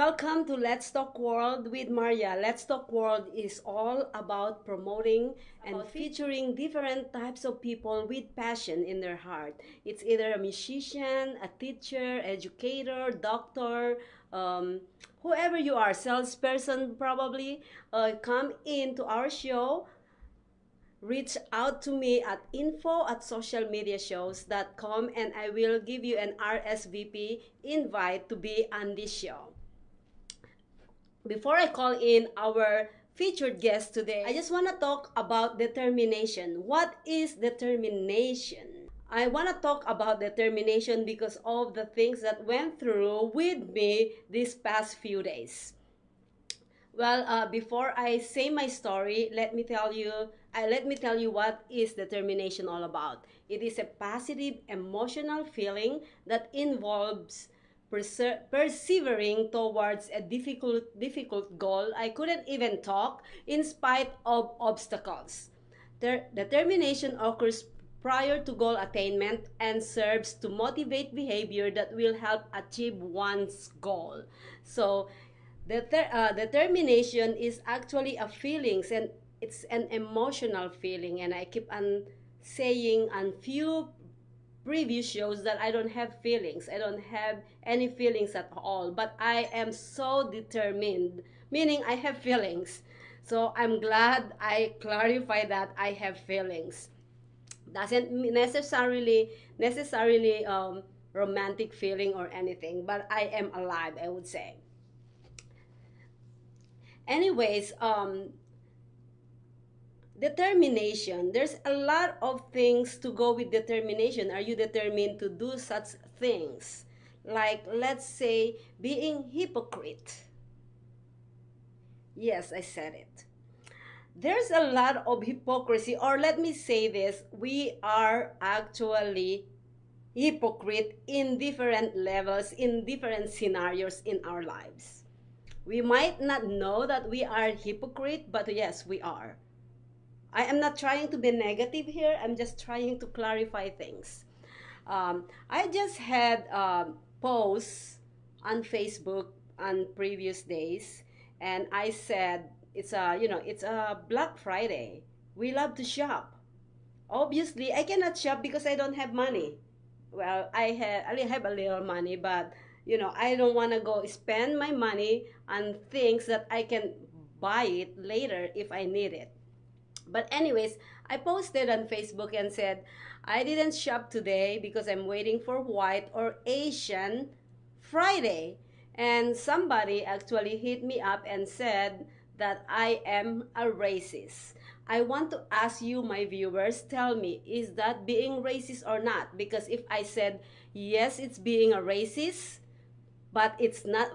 Welcome to Let's Talk World with Maria. Let's Talk World is all about promoting and featuring different types of people with passion in their heart. It's either a musician, a teacher, educator, doctor, whoever you are, salesperson probably. Come into our show, reach out to me at info@socialmediashows.com, and I will give you an RSVP invite to be on this show. Before I call in our featured guest today, I just want to talk about determination. What is determination? I want to talk about determination because of the things that went through with me these past few days. Well, before I say my story, let me tell you what is determination all about. It is a positive emotional feeling that involves persevering towards a difficult goal. I couldn't even talk in spite of obstacles. Determination occurs prior to goal attainment and serves to motivate behavior that will help achieve one's goal. So, determination is actually a feelings, and it's an emotional feeling, and I keep on saying on few previous shows that I don't have feelings. I don't have any feelings at all, but I am so determined, meaning I have feelings. So I'm glad I clarify that I have feelings. Doesn't necessarily romantic feeling or anything, but I am alive, I would say. Anyways, determination. There's a lot of things to go with determination. Are you determined to do such things? Like, let's say, being hypocrite. Yes, I said it. There's a lot of hypocrisy, or let me say this, we are actually hypocrite in different levels, in different scenarios in our lives. We might not know that we are hypocrite, but yes, we are. I am not trying to be negative here. I'm just trying to clarify things. I just had posts on Facebook on previous days, and I said it's a Black Friday. We love to shop. Obviously, I cannot shop because I don't have money. Well, I have a little money, but I don't want to go spend my money on things that I can buy it later if I need it. But anyways, I posted on Facebook and said, I didn't shop today because I'm waiting for White or Asian Friday. And somebody actually hit me up and said that I am a racist. I want to ask you, my viewers, tell me, is that being racist or not? Because if I said, yes, it's being a racist, but it's not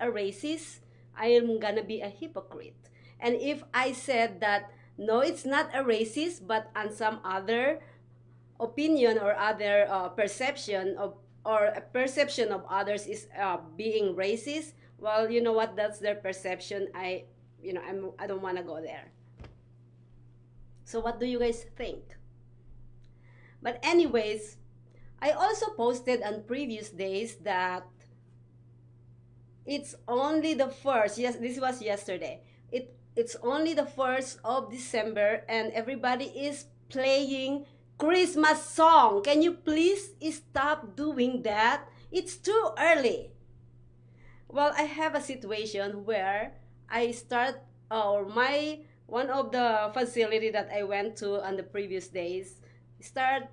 a racist, I am gonna be a hypocrite. And if I said that no, it's not a racist, but on some other opinion or other perception of, or a perception of others is being racist, well, you know what, that's their perception. I don't want to go there. So what do you guys think? But anyways, I also posted on previous days that it's only the first, yes, this was yesterday, it's only the 1st of December and everybody is playing Christmas song. Can you please stop doing that? It's too early. Well, I have a situation where I start, or my one of the facility that I went to on the previous days start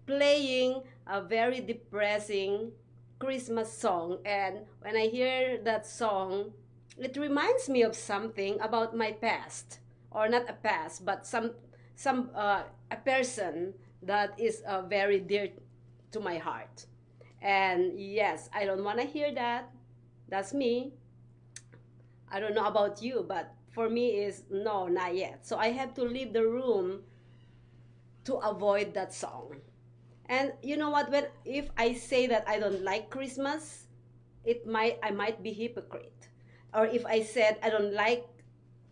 playing a very depressing Christmas song, and when I hear that song, it reminds me of something about my past, or not a past, but a person that is very dear to my heart. And yes, I don't want to hear that. That's me. I don't know about you, but for me is no, not yet. So I have to leave the room to avoid that song. And you know what? When if I say that I don't like Christmas, I might be hypocrite. Or if I said I don't like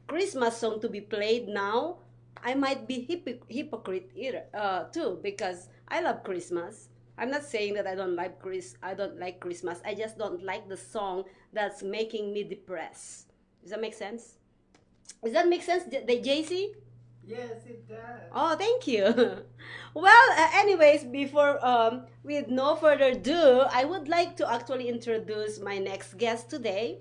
Christmas song to be played now, I might be hypocrite either, too, because I love Christmas. I'm not saying that I don't like Christmas. I just don't like the song that's making me depressed. Does that make sense? Does that make sense, the JC? Yes, it does. Oh, thank you. Well, anyways, before with no further ado, I would like to actually introduce my next guest today.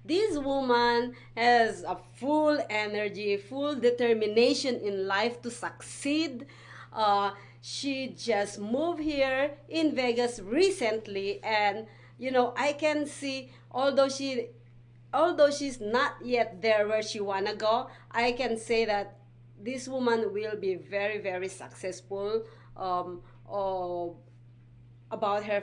This woman has a full energy, full determination in life to succeed. Uh, she just moved here in Vegas recently, and I can see, although she's not yet there where she wanna go, I can say that this woman will be very, very successful. Um, uh, about her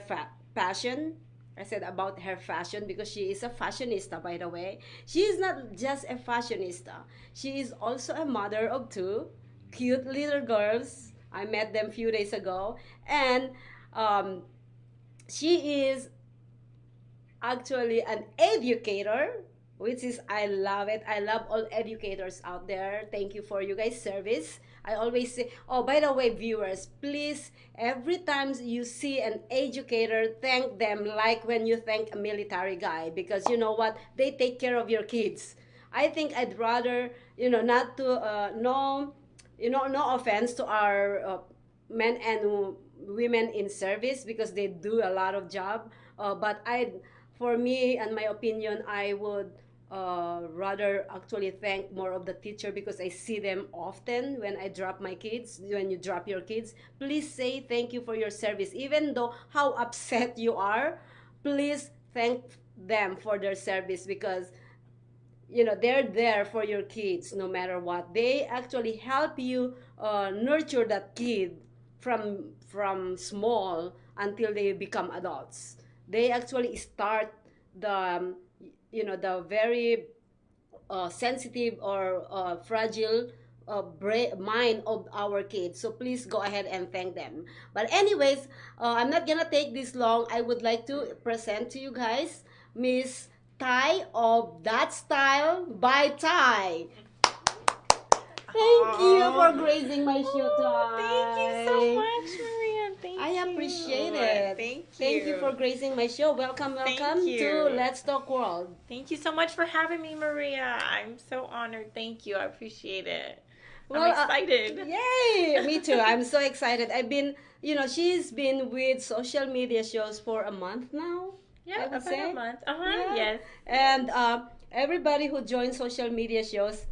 passion. I said about her fashion because she is a fashionista, by the way. She is not just a fashionista. She is also a mother of two cute little girls. I met them a few days ago. And um, she is actually an educator, which is, I love it. I love all educators out there. Thank you for you guys' service. I always say, oh, by the way, viewers, please, every time you see an educator, thank them like when you thank a military guy, because you know what, they take care of your kids. I think I'd rather, not to no, no offense to our men and women in service, because they do a lot of job, but I, for me and my opinion, I would rather actually thank more of the teacher, because I see them often when I drop my kids. When you drop your kids, please say thank you for your service, even though how upset you are. Please thank them for their service, because they're there for your kids no matter what. They actually help you nurture that kid from small until they become adults. They actually start the the very sensitive or fragile mind of our kids. So please go ahead and thank them. But anyways, I'm not gonna take this long. I would like to present to you guys Miss Tai of That Style by Tai. Thank you for gracing my show, Thank you so Tai. much, Maria. Thank I you. appreciate it. Thank you. Thank you for gracing my show. Welcome, Thank welcome you. to Let's Talk World. Thank you so much for having me, Maria. I'm so honored. Thank you. I appreciate it. Well, I'm excited. Yay! Me too. I'm so excited. I've been, she's been with social media shows for a month now. Yeah, I would about say. a month. Yeah. Yes. And everybody who joins social media shows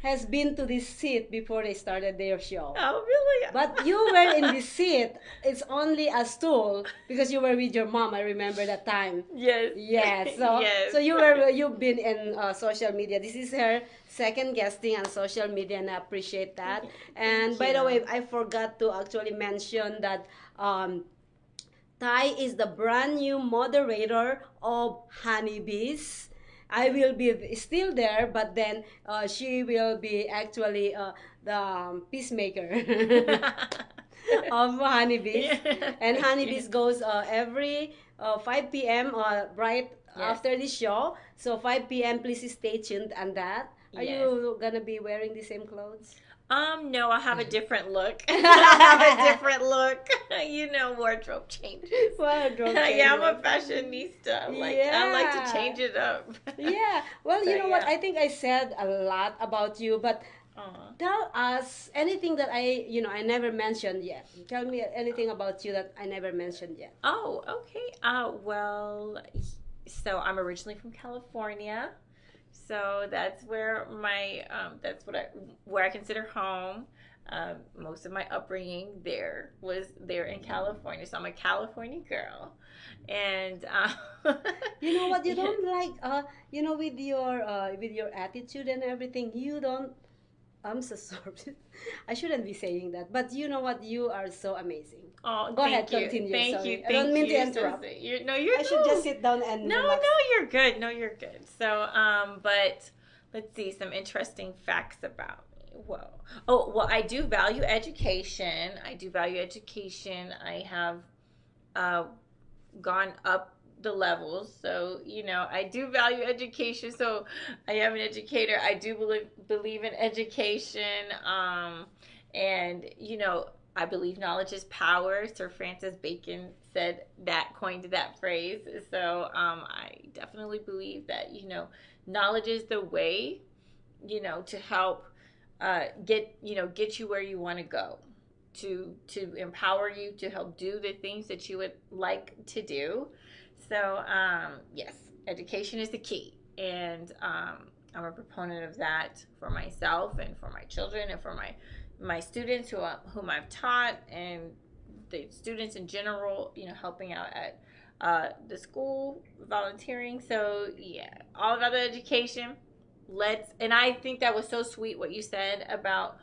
has been to this seat before they started their show. Oh, really? But you were in this seat. It's only a stool because you were with your mom. I remember that time. Yes. Yes. So Yes. so you've been in social media. This is her second guesting on social media, and I appreciate that. And by the you. way, I forgot to actually mention that Tai is the brand new moderator of Honeybees. I will be still there, but then she will be actually the peacemaker of Honeybees. Yeah. And Thank Honeybees you. goes every 5 p.m. Right Yes. after the show. So 5 p.m. Please stay tuned on that. Are Yes. you gonna be wearing the same clothes? No, I have a different look. I have a different look. Wardrobe changes. Wardrobe Yeah, I'm a changes. fashionista. I like to Yeah. change it up. Yeah. Well, So, you know what? yeah. I think I said a lot about you, but Aw. tell us anything that I never mentioned yet. Tell me anything about you that I never mentioned yet. Oh, okay. So I'm originally from California. So that's where where I consider home. Most of my upbringing was there in California. So I'm a California girl, and You know what? You don't like with your attitude and everything. You don't. I'm so sorry. I shouldn't be saying that, but you know what? You are so amazing. Oh, Go ahead, thank you, continue. thank Sorry, you, I don't thank mean you. to You're so interrupt. sweet. You're I should just sit down and no, relax. no, you're good. No, you're good. So, but let's see some interesting facts about me. Well, I do value education. I have uh, gone up the levels. So, I do value education. So, I am an educator. I do believe in education. And I believe knowledge is power. Sir Francis Bacon said that, coined that phrase. So I definitely believe that, knowledge is the way, to help get you where you want to go, to empower you, to help do the things that you would like to do. So yes, education is the key, and I'm a proponent of that for myself and for my children and for my students whom I've taught, and the students in general, helping out at the school, volunteering. So yeah, all about the education. And I think that was so sweet what you said about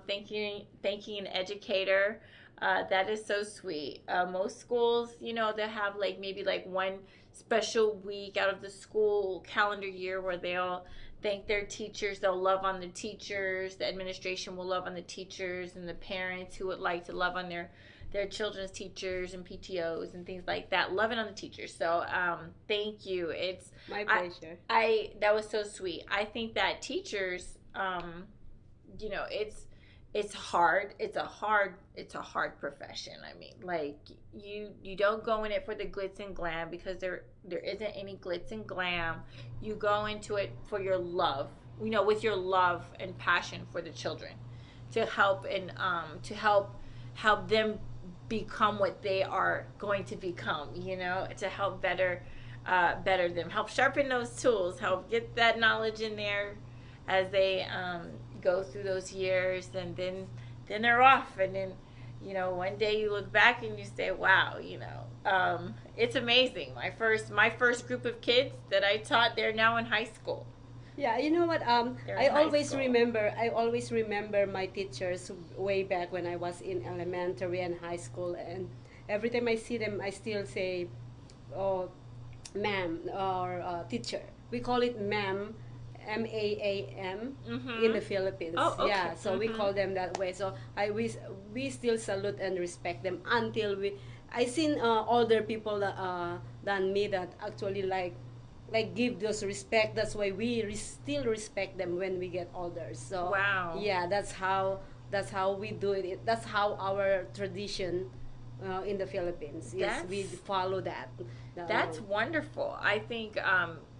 thanking an educator. That is so sweet. Most schools, they have like maybe like one special week out of the school calendar year where they'll thank their teachers. They'll love on the teachers. The administration will love on the teachers, and the parents who would like to love on their children's teachers and PTOs and things like that. Loving on the teachers. So thank you. It's My pleasure. I that was so sweet. I think that teachers, it's hard. It's a hard profession. I mean, like you don't go in it for the glitz and glam, because there isn't any glitz and glam. You go into it for your love, with your love and passion for the children, to help and to help them become what they are going to become. To help better them, help sharpen those tools, help get that knowledge in there as they go through those years, and then they're off, and then one day you look back and you say, wow, it's amazing. My first group of kids that I taught, they're now in high school. Yeah, you know what? They're I in high always school. remember. I always remember my teachers way back when I was in elementary and high school, and every time I see them, I still say, "Oh, ma'am," or teacher. We call it ma'am, MAAM, in the Philippines. Oh, okay. Yeah, so we call them that way. So we still salute and respect them until we. I seen older people than me that actually like give those respect. That's why we still respect them when we get older. So Wow. yeah, that's how we do it. That's how our tradition in the Philippines. Yes, we follow that. That's wonderful. I think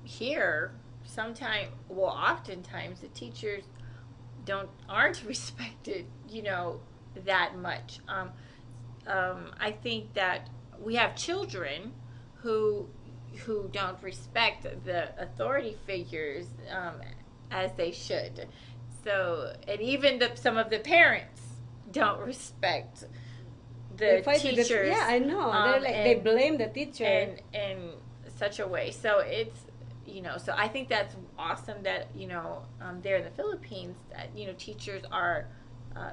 here oftentimes the teachers aren't respected, that much. I think that we have children who don't respect the authority figures as they should. So, and even some of the parents don't respect the teachers. Yeah, I know. They're like they blame the teacher in such a way. So it's so I think that's awesome that there in the Philippines that teachers are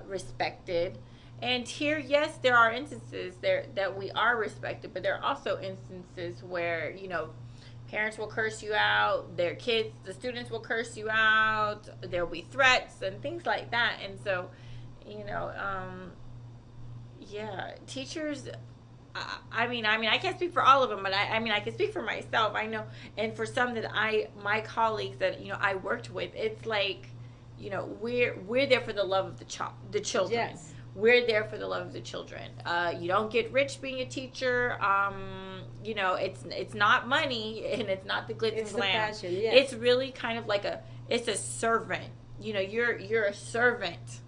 respected. And here, yes, there are instances there that we are respected, but there are also instances where parents will curse you out, the students will curse you out, there'll be threats and things like that. And so yeah, teachers, I mean, I can't speak for all of them, but I can speak for myself. I know, and for some that my colleagues that I worked with, it's like, we're there for the love of the children. Yes. We're there for the love of the children. You don't get rich being a teacher. It's not money, and it's not the glitz and glam. It's the passion. Yes. It's really kind of like it's a servant. You're a servant.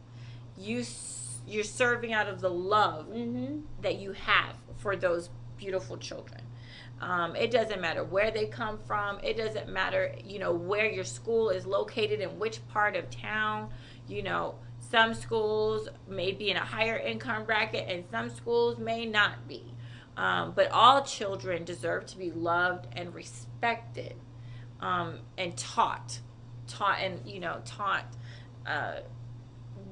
You're serving out of the love that you have for those beautiful children. It doesn't matter where they come from. It doesn't matter, where your school is located, in which part of town. Some schools may be in a higher income bracket, and some schools may not be. But all children deserve to be loved and respected, and taught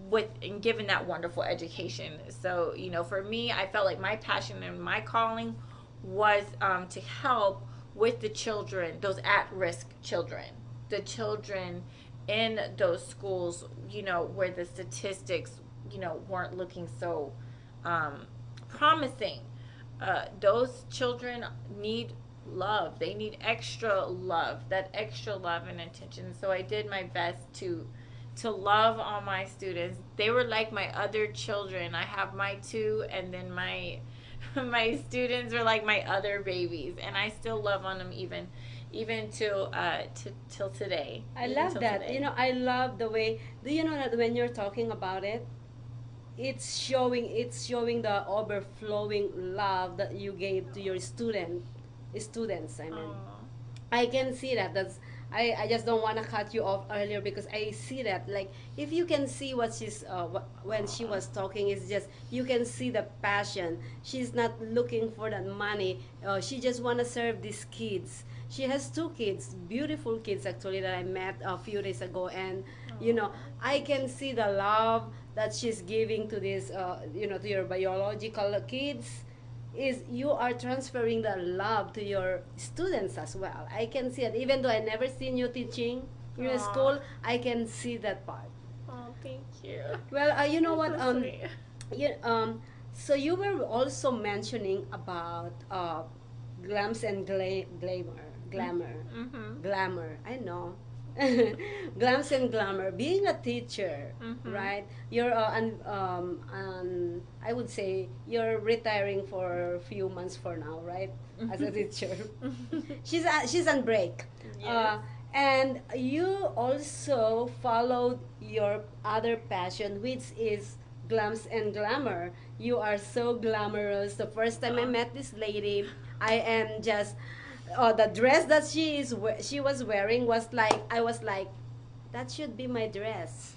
with and given that wonderful education. So for me, I felt like my passion and my calling was to help with the children, those at-risk children, the children in those schools, where the statistics weren't looking so promising. Those children need love. They need extra love, that extra love and attention. So I did my best to to love on my students. They were like my other children. I have my two, and then my my students are like my other babies, and I still love on them even till today. I Even love till that. today. I love the way. Do you know that when you're talking about it, it's showing the overflowing love that you gave to your students. I mean, Oh, I can see that. I just don't want to cut you off earlier because I see that. Like, if you can see what when she oh, was talking, it's just you can see the passion. She's not looking for that money. She just want to serve these kids. She has two kids, beautiful kids actually, that I met a few days ago, and I thank can you. see the love that she's giving to this, to your biological kids, is you are transferring the love to your students as well. I can see it. Even though I never seen you teaching in your Oh, school, I can see that part. oh, thank you. Well, you know You're what? so sweet. You, so you were also mentioning about glams and Mm-hmm. glamour. I know. Glams and glamour. Being a teacher, Mm-hmm. right? You're I would say you're retiring for a few months for now, right? As a teacher, she's on break, Yes. uh, and you also followed your other passion, which is glams and glamour. You are so glamorous. The first time I Oh. met this lady, I am just the dress that she was wearing was like, I was like, that should be my dress.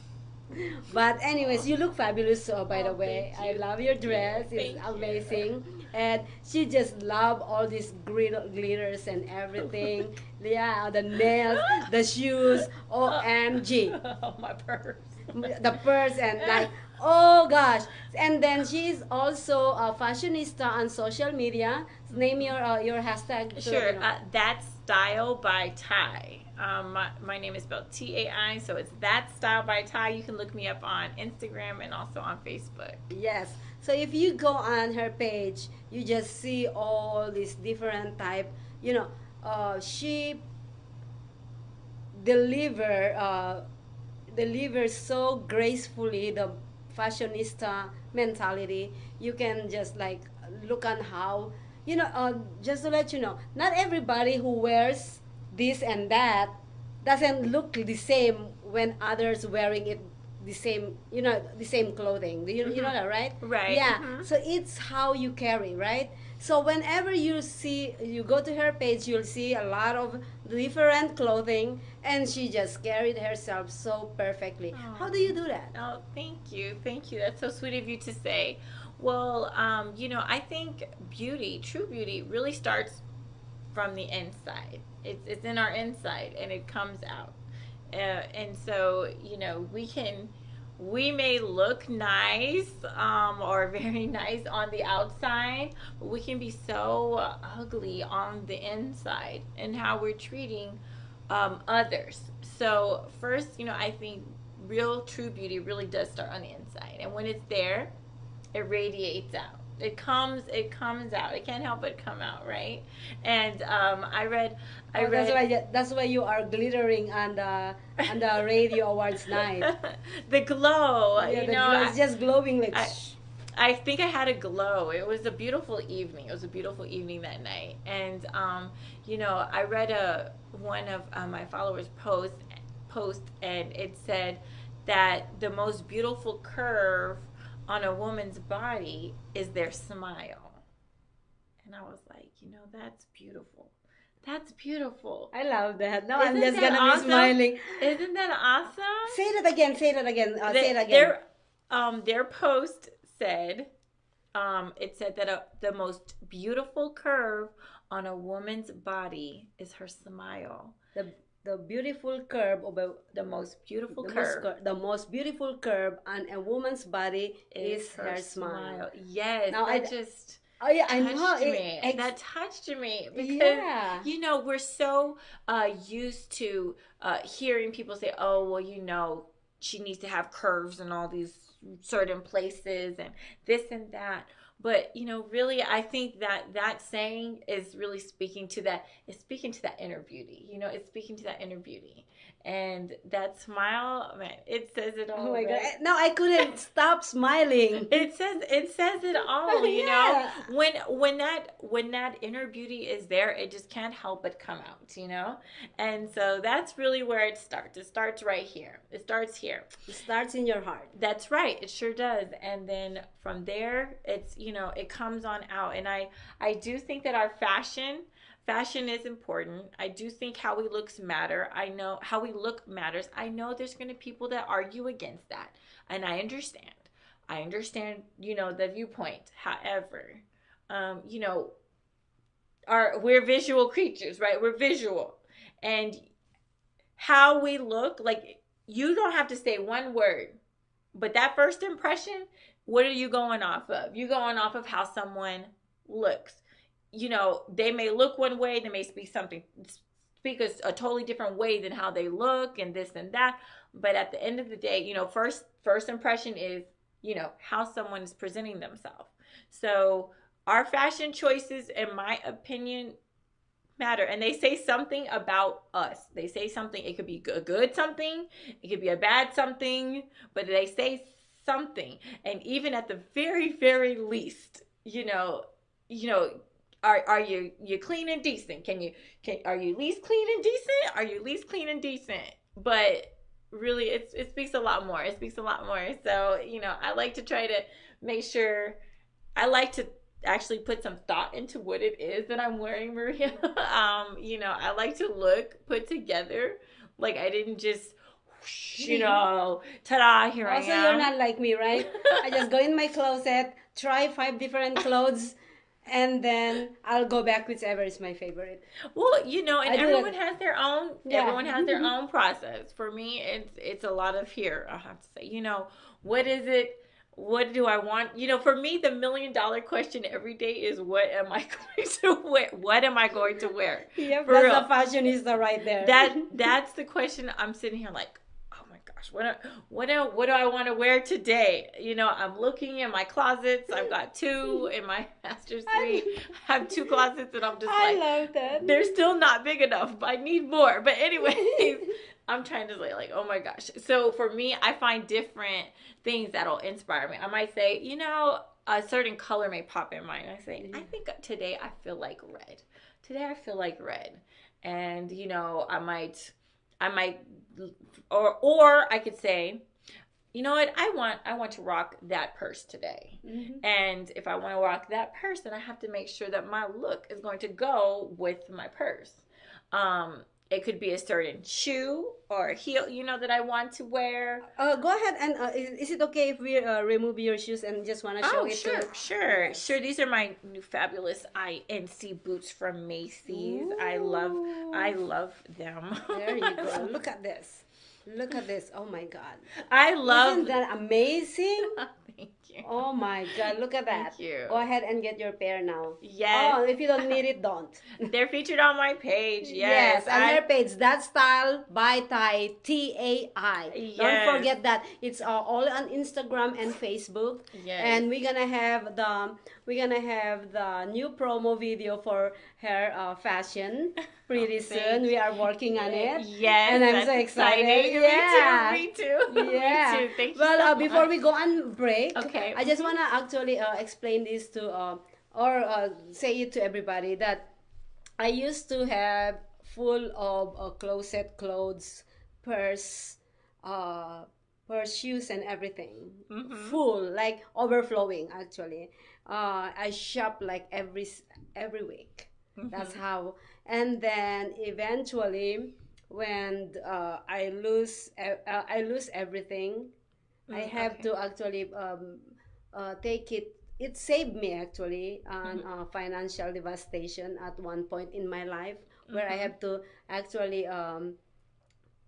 But anyways, Oh. you look fabulous. So by the Oh, way, thank I you, love your thank you, dress. It's thank you. amazing, and she just love all these glitters and everything. Yeah, the nails, the shoes. OMG, Oh, my purse. the purse, and like, oh gosh. And then she's also a fashionista on social media. Name your hashtag to Sure. That's Style by Tai. My name is spelled Tai, so it's That Style by Tai. You can look me up on Instagram and also on Facebook. Yes. So if you go on her page, you just see all these different type. She deliver uh, delivers so gracefully the fashionista mentality. You can just like look on how, just to let you know, not everybody who wears this and that doesn't look the same when others wearing it the same clothing. You know Hmm. that, right? Right. Yeah. Hmm. So it's how you carry, right? So whenever you go to her page, you'll see a lot of different clothing, and she just carried herself so perfectly. How do you Oh, do that? oh, thank you, thank you. That's so sweet of you to say. Well, I think beauty, true beauty, really starts from the inside. It's in our inside and it comes out. And so we may look nice or very nice on the outside, but we can be so ugly on the inside and how we're treating others. So first, I think real true beauty really does start on the inside, and when it's there, it radiates out. It comes out. It can't help but come out, right? And I Oh, read that's why you are glittering on the radio awards night. the glow. Yeah, the glow is just glowing like. I I think I had a glow. It was a beautiful evening. It was a beautiful evening that night, and I read a one of my followers post, and it said that the most beautiful curve on a woman's body is their smile, and I was like, that's beautiful. That's beautiful. I love that. No, I'm Isn't just that gonna be awesome? smiling. Isn't that awesome? Say that again. Say that again. Say it They, again. their post said, it said that the most beautiful curve on a woman's body is her smile. The beautiful curve of The most beautiful curve the most beautiful curve on a woman's body is is her her smile. smile. Yes, Now that just oh yeah, I know touched me. That touched me because yeah. we're so used to hearing people say, "Oh, well, she needs to have curves in all these certain places and this and that." But really, I think that saying is really speaking to that. It's speaking to that inner beauty. It's speaking to that inner beauty, And that smile, man, it says it Oh all, my God. right? No, I couldn't stop smiling. It says it all, Yeah. when that inner beauty is there, it just can't help but come out. And so that's really where it starts. It starts right here. It starts here. It starts in your heart. That's right. It sure does. And then from there, it comes on out. And I do think that our fashion is important. I do think how we looks matter. I know how we look matters. I know there's going to be people that argue against that. And I understand. I understand, the viewpoint. However, you know, we're visual creatures, right? We're visual. And how we look, like, you don't have to say one word, but that first impression, what are you going off of? You're going off of how someone looks. They may look one way, they may speak a totally different way than how they look and this and that. But at the end of the day, first impression is, how someone is presenting themselves. So our fashion choices, in my opinion, matter, and they say something about us. They say something. It could be a good something, it could be a bad something, but they say something. And even at the very, very least, are you clean and decent? Are you least clean and decent? Are you least clean and decent? But really, it speaks a lot more. It speaks a lot more. So I like to try to make sure. I like to actually put some thought into what it is that I'm wearing, Maria. I like to look put together. Like, I didn't just, ta-da, here I am. Also, you're not like me, right? I just go in my closet, try 5 different clothes, and then I'll go back whichever is my favorite. Well, and everyone that. has their own. Yeah. Everyone has their own process. For me, it's a lot of here. I have to say, what is it? What do I want? For me, the $1 million question every day is, what am I going to wear? What am I going to wear? Yep, For that's real. a fashionista right there. That's the question. I'm sitting here like, oh my gosh, what do I want to wear today? I'm looking in my closets. I've got 2 in my master's suite. I have 2 closets, and I'm just I like, love that. they're still not big enough. I need more. But anyways, I'm trying to say, like, oh my gosh. So for me, I find different things that'll inspire me. I might say, a certain color may pop in mind. I say, I think today I feel like red. Today I feel like red. And, I might, or I could say, you know what, I want to rock that purse today. Mm-hmm. And if I want to rock that purse, then I have to make sure that my look is going to go with my purse. It could be a certain shoe or heel, that I want to wear. Go ahead, and is it okay if we remove your shoes and just want to show it? Sure. These are my new fabulous INC boots from Macy's. Ooh. I love them. There you go. Look at this. Oh my God. I love. Isn't that amazing? Thank you. Oh my God, look at that. Thank you. Go ahead and get your pair now. Yes. Oh, if you don't need it, don't. They're featured on my page. Yes. And their page, That Style by Tai, TAI. Yes. Don't forget that. It's all on Instagram and Facebook. Yes. And we're gonna have the new promo video for her fashion pretty soon. We are working on it. Yes. And I'm so excited. Exciting. Yeah. Me too. Yeah. Me too. Thank you. Well, so before much. we go on break, Okay. I just wanna actually explain this to say it to everybody that I used to have full of closet clothes, purse, shoes, and everything. Mm-hmm. Full, like overflowing. Actually, I shop like every week. Mm-hmm. That's how. And then eventually, when I lose everything, I have Okay. to actually take it. It saved me actually on financial devastation at one point in my life, where I have to actually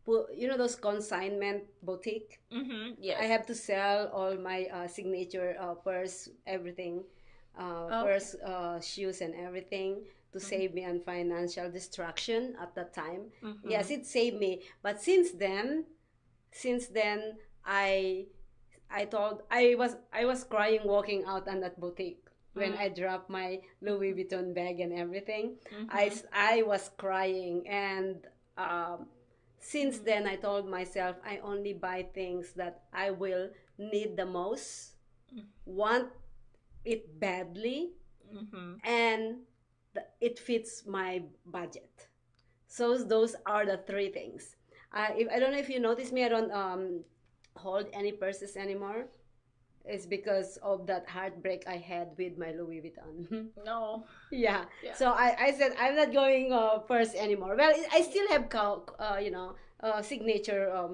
put, those consignment boutique. Mm-hmm. Yes. I have to sell all my signature purse, everything, purse, shoes, and everything to save me on financial destruction at that time. Mm-hmm. Yes, it saved me. But since then, I was crying walking out on that boutique when I dropped my Louis Vuitton bag and everything. Mm-hmm. I was crying, and Since then, I told myself I only buy things that I will need the most, want it badly, and it fits my budget. So those are the three things. I don't know if you notice me, I don't hold any purses anymore. It's because of that heartbreak I had with my Louis Vuitton. No. Yeah. Yeah. So I said I'm not going purse anymore. Well, I still have signature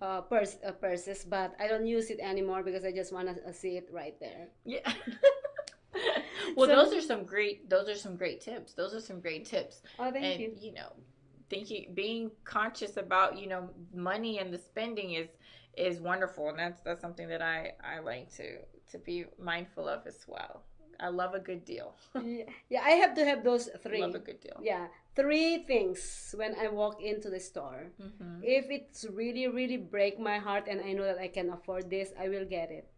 purses, but I don't use it anymore because I just want to see it right there. Yeah. Well, So- those are some great tips. Those are some great tips. Oh, thank And you. being conscious about, money and the spending is wonderful, and that's something that I like to be mindful of as well. I love a good deal. Yeah, I have to have those three. Love a good deal. Yeah, three things when I walk into the store. If it's really, really break my heart and I know that I can afford this, I will get it.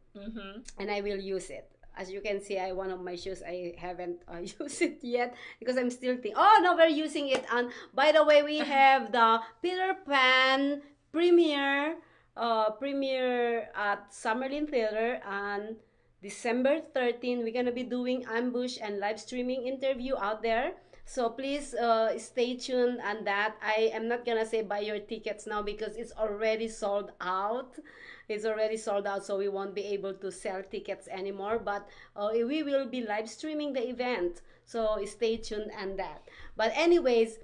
And I will use it. As you can see, one of my shoes, I haven't used it yet because I'm still thinking, oh no, we're using it. And by the way, we have the Peter Pan premiere at Summerlin Theater on December 13. We're gonna be doing ambush and live streaming interview out there. So please stay tuned on that. I am not gonna say buy your tickets now because it's already sold out. It's already sold out, so we won't be able to sell tickets anymore. But we will be live streaming the event, so stay tuned on that. But anyways,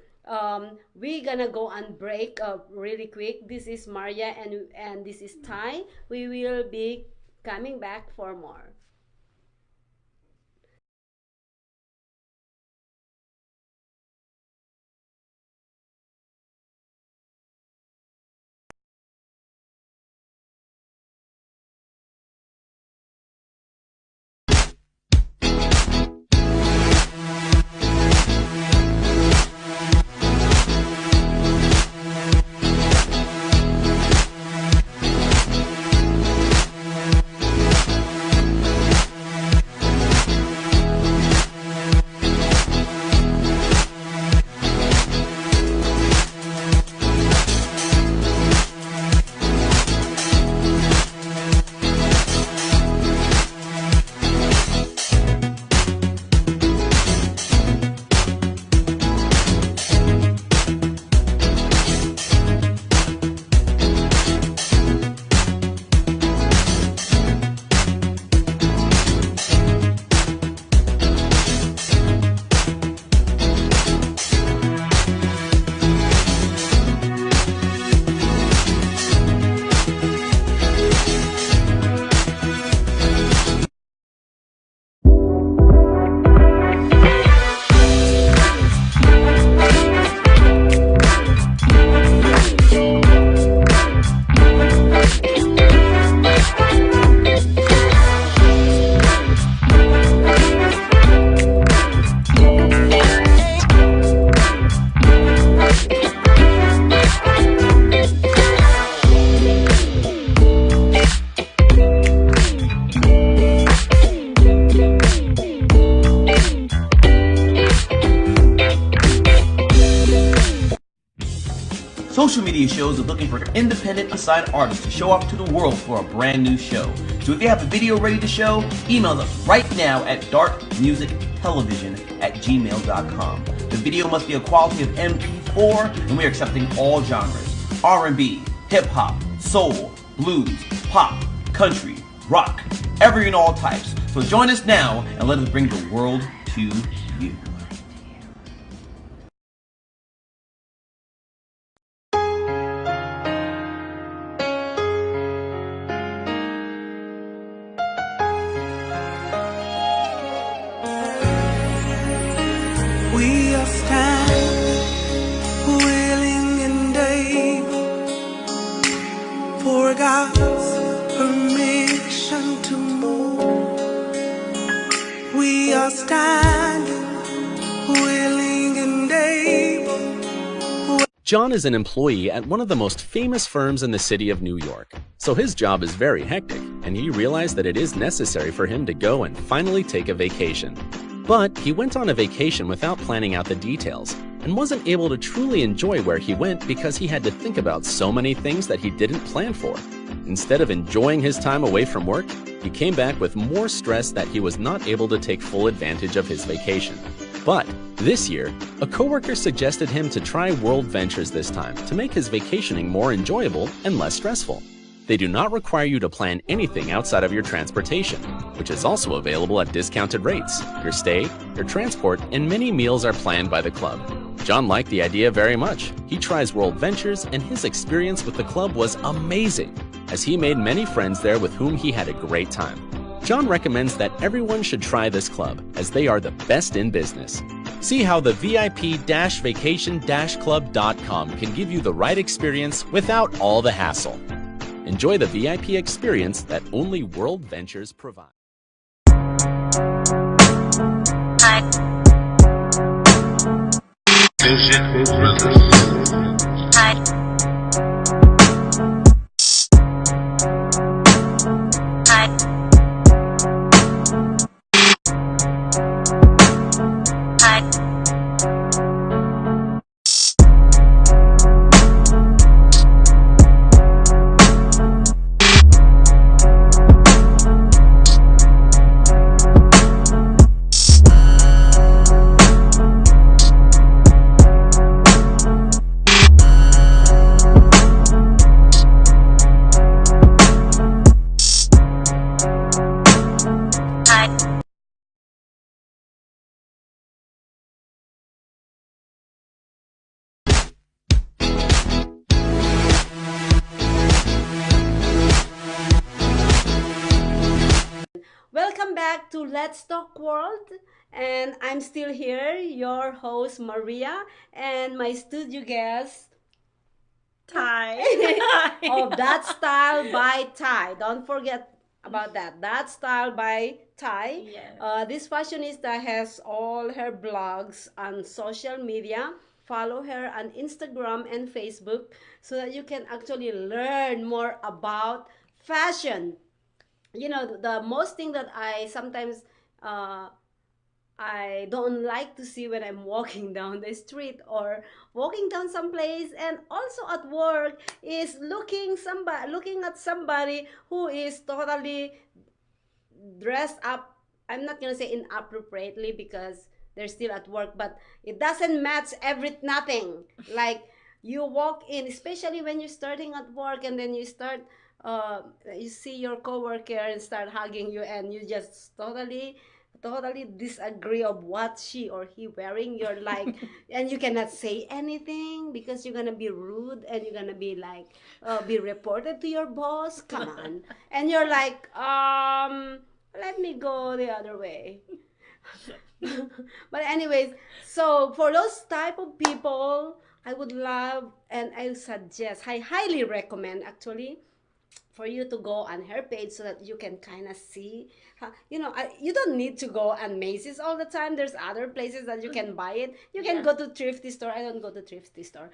we're gonna go on break really quick. This is Maria and this is Tai. We will be coming back for more. Social media shows are looking for independent assigned artists to show off to the world for a brand new show. So if you have a video ready to show, email us right now at darkmusictelevision@gmail.com. The video must be a quality of MP4 and we are accepting all genres. R&B, hip-hop, soul, blues, pop, country, rock, every and all types. So join us now and let us bring the world to you. We are standing, willing and able, for God's permission to move. We are standing, willing and able. John is an employee at one of the most famous firms in the city of New York. So his job is very hectic, and he realized that it is necessary for him to go and finally take a vacation. But he went on a vacation without planning out the details, and wasn't able to truly enjoy where he went because he had to think about so many things that he didn't plan for. Instead of enjoying his time away from work, he came back with more stress that he was not able to take full advantage of his vacation. But this year, a coworker suggested him to try World Ventures this time to make his vacationing more enjoyable and less stressful. They do not require you to plan anything outside of your transportation, which is also available at discounted rates. Your stay, your transport, and many meals are planned by the club. John liked the idea very much. He tries World Ventures, and his experience with the club was amazing, as he made many friends there with whom he had a great time. John recommends that everyone should try this club, as they are the best in business. See how the VIP-vacation-club.com can give you the right experience without all the hassle. Enjoy the VIP experience that only World Ventures provides. Welcome back to Let's Talk World, and I'm still here, your host Maria, and my studio guest Tai. of That Style by Tai. Don't forget about that. That Style by Tai. Yes. This fashionista has all her blogs on social media. Follow her on Instagram and Facebook so that you can actually learn more about fashion. You know, the most thing that I sometimes I don't like to see when I'm walking down the street or walking down someplace and also at work is looking at somebody who is totally dressed up. I'm not gonna say inappropriately because they're still at work, but it doesn't match nothing. Like you walk in, especially when you're starting at work and then you see your coworker and start hugging you and you just totally disagree of what she or he wearing. You're like, and you cannot say anything because you're gonna be rude and you're gonna be like be reported to your boss. Come on. And you're like, let me go the other way. But anyways, so for those type of people, I would love and I suggest, I highly recommend actually for you to go on her page so that you can kind of see you don't need to go on Macy's all the time. There's other places that you can buy it. You can go to thrifty store. I don't go to thrifty store.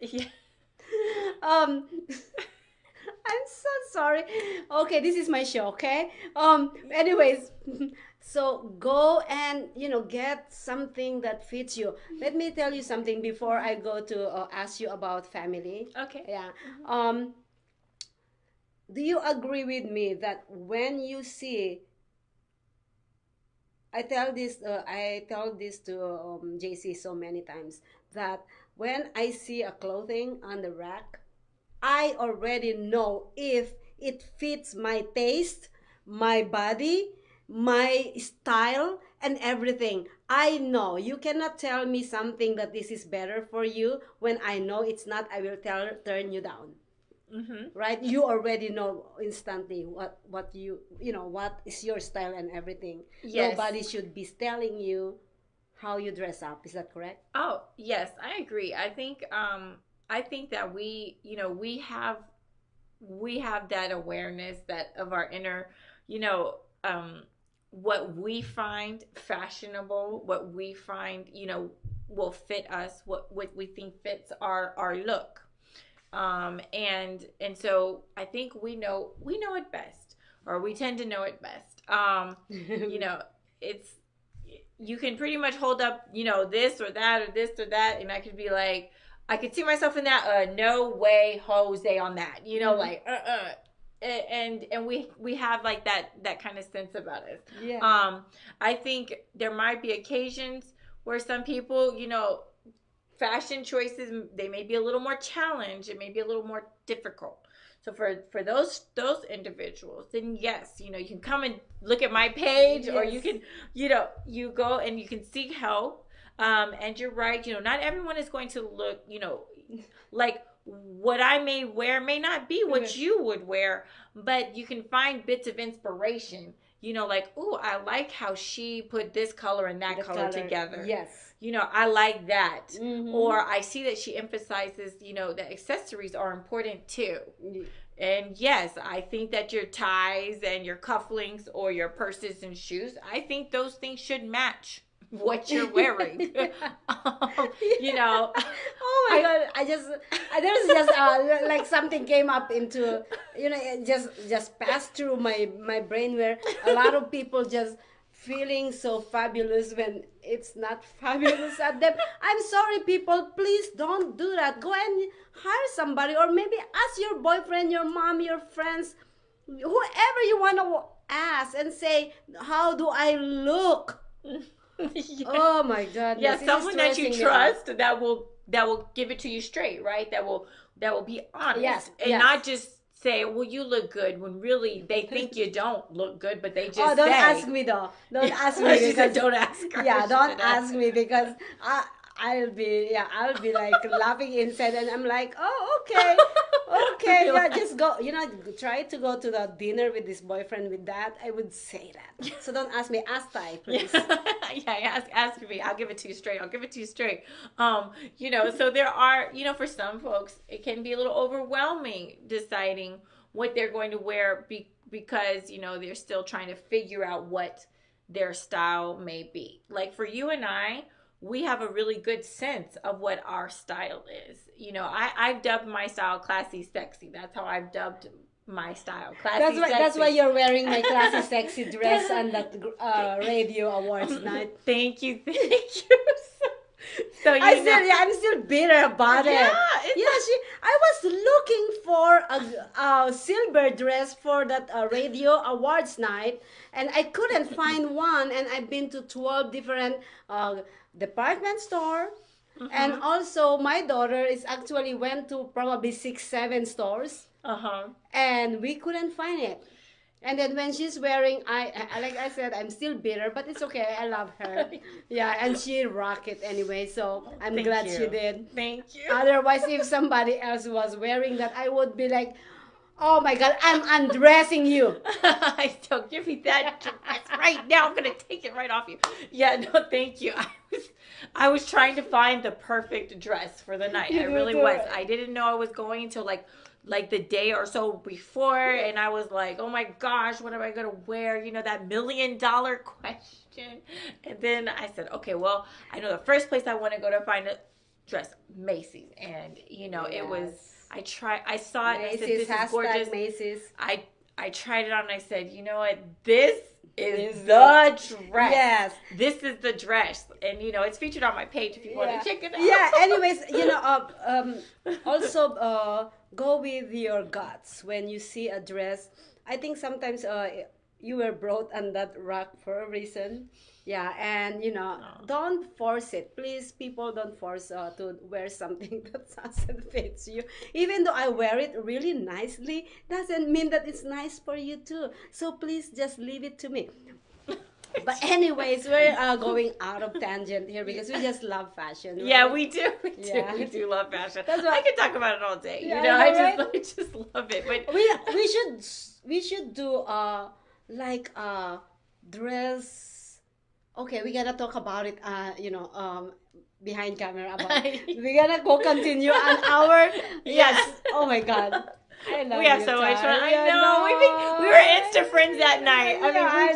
Yeah. I'm so sorry. Okay, this is my show, okay? Anyways, so go and get something that fits you. Let me tell you something before I go to ask you about family. Okay. Yeah. Do you agree with me that when you see, I tell this to JC so many times, that when I see a clothing on the rack, I already know if it fits my taste, my body, my style, and everything. I know. You cannot tell me something that this is better for you when I know it's not. I will turn you down. Right? You already know instantly what what is your style and everything. Yes. Nobody should be telling you how you dress up. Is that correct? Oh, yes, I agree. I think that we have that awareness that of our inner, what we find fashionable, what we find, will fit us, what we think fits our look. And so I think we know it best, or we tend to know it best. It's you can pretty much hold up, this or that or this or that, and I could be like, I could see myself in that. No way, Jose, on that. Like And we have like that kind of sense about us. Yeah. I think there might be occasions where some people, fashion choices, they may be a little more challenged. It may be a little more difficult. So for those individuals, then yes, you can come and look at my page, or you can, you go and you can seek help. And you're right, not everyone is going to look, like what I may wear may not be what you would wear, but you can find bits of inspiration. Like, ooh, I like how she put this color and that color together. Yes. I like that. Mm-hmm. Or I see that she emphasizes, that accessories are important too. Mm-hmm. And yes, I think that your ties and your cufflinks or your purses and shoes, I think those things should match what you're wearing. Oh my God, there's just like something came up into, it just passed through my brain, where a lot of people just feeling so fabulous when it's not fabulous at them. I'm sorry, people, please don't do that. Go and hire somebody, or maybe ask your boyfriend, your mom, your friends, whoever you want to ask, and say, how do I look? Yes. Oh my God! Yeah, someone that you trust that will give it to you straight, right? That will be honest, yes, and not just say, "Well, you look good," when really they think you don't look good, but they just don't ask me though. Don't ask me because don't ask her. Yeah, don't ask me because I'll be like laughing inside, and I'm like, oh, okay, yeah, just go, try to go to the dinner with this boyfriend with that. I would say that. So don't ask me, ask Tai, please. Yeah, ask me. I'll give it to you straight. So there are, for some folks, it can be a little overwhelming deciding what they're going to wear because, they're still trying to figure out what their style may be. Like for you and I, we have a really good sense of what our style is. I've dubbed my style classy, sexy. That's how I've dubbed my style. Classy, sexy. That's why you're wearing my classy, sexy dress on that radio awards night. Thank you. So I'm still bitter about it. I was looking for a silver dress for that radio awards night, and I couldn't find one. And I've been to 12 different department store, and also my daughter is actually went to probably 6-7 stores, and we couldn't find it. And then when she's wearing, I like I said, I'm still bitter, but it's okay. I love her. Yeah, and she rocked it anyway, so I'm glad she did. Thank you. Otherwise, if somebody else was wearing that, I would be like, oh my God, I'm undressing you. Don't give me that dress right now. I'm going to take it right off you. Yeah, no, thank you. I was trying to find the perfect dress for the night. I really was. I didn't know I was going until like the day or so before, and I was like, oh my gosh, what am I going to wear? That $1 million question. And then I said, okay, well, I know the first place I want to go to find a dress, Macy's. And, it was... I saw it and I said, this is gorgeous. Macy's. I tried it on and I said, you know what? This is the dress. Yes. This is the dress. And, it's featured on my page if you want to check it out. Yeah, anyways, also go with your guts when you see a dress. I think sometimes you were brought on that rack for a reason. Yeah, and don't force it. Please, people, don't force to wear something that doesn't fit you. Even though I wear it really nicely, doesn't mean that it's nice for you too. So please just leave it to me. But anyways, we're going out of tangent here because we just love fashion. Right? Yeah, we do. We do love fashion. I could talk about it all day. I just love it. But we should do dress. Okay, we gotta talk about it. Behind camera about. We gotta go continue an hour. Yes. Oh my God. I love we have so much fun. I know. We were Insta friends that night. We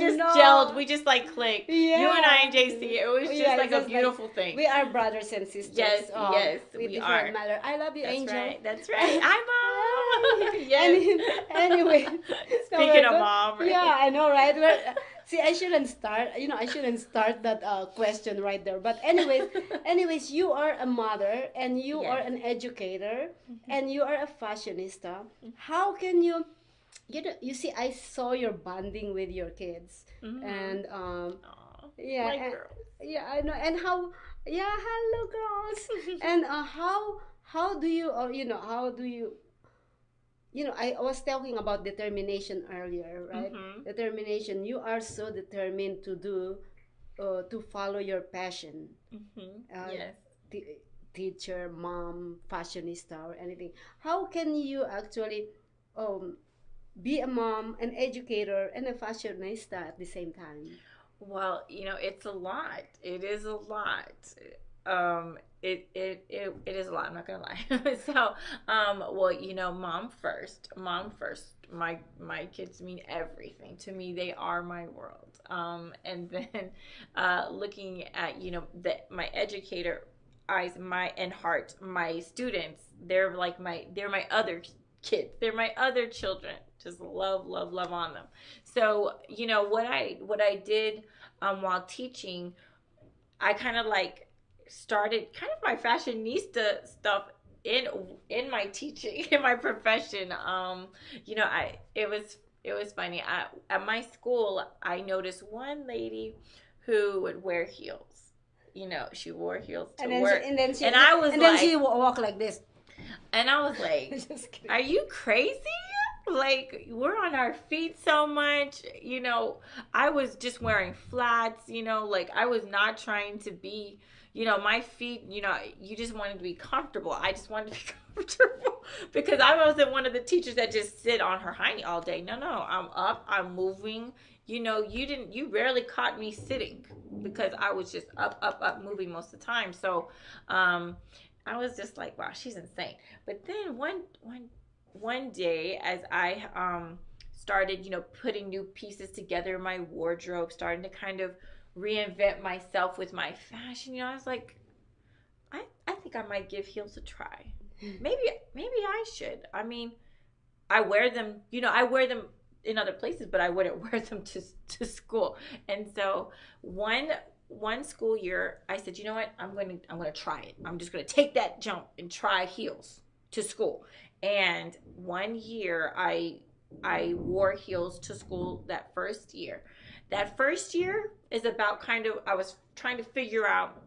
just gelled. We just clicked. Yeah. You and I and JC. It was just a beautiful thing. We are brothers and sisters. Yes, we are. Matter. I love you, That's Angel. Right. That's right. Hi, Mom. Yes. Anyway. Speaking of Mom. Right? Yeah, I know, right? See, I shouldn't start. I shouldn't start that question right there. But anyways, you are a mother and you are Yes. an educator and you are a fashionista. How can you? You see, I saw your bonding with your kids, and Aw, yeah, my and, girls. yeah, I know, and how, yeah, hello, girls, and how do you, how do you, I was talking about determination earlier, right? Mm-hmm. Determination. You are so determined to do, to follow your passion. Mm-hmm. Uh, Yes. t- Teacher, mom, fashionista, or anything. How can you actually, um, be a mom, an educator, and a fashionista at the same time? Well, it's a lot. It is a lot. It is a lot. I'm not gonna lie. So, well, mom first. Mom first. My kids mean everything to me. They are my world. And then, looking at my educator eyes, my and heart, my students. They're my other kids. They're my other children. Just love, love, love on them. So what I did while teaching, I kind of like started kind of my fashionista stuff in in my teaching in my profession. I it was funny. At my school, I noticed one lady who would wear heels. She wore heels to work, and I was and then she like, walk like this. just kidding. Are you crazy? Like, we're on our feet so much. I was just wearing flats, like I was not trying to be, my feet, you just wanted to be comfortable. I just wanted to be comfortable because I wasn't one of the teachers that just sit on her hiney all day. No, no, I'm up, I'm moving. You rarely caught me sitting because I was just up, up, up moving most of the time. So, I was just like, wow, she's insane. But then one day, as I started, putting new pieces together in my wardrobe, starting to kind of reinvent myself with my fashion, I was like, I think I might give heels a try. Maybe I should. I mean, I wear them in other places, but I wouldn't wear them to school. And so one school year, I said, you know what? I'm gonna try it. I'm just gonna take that jump and try heels to school. And one year, I wore heels to school that first year. That first year is about kind of, I was trying to figure out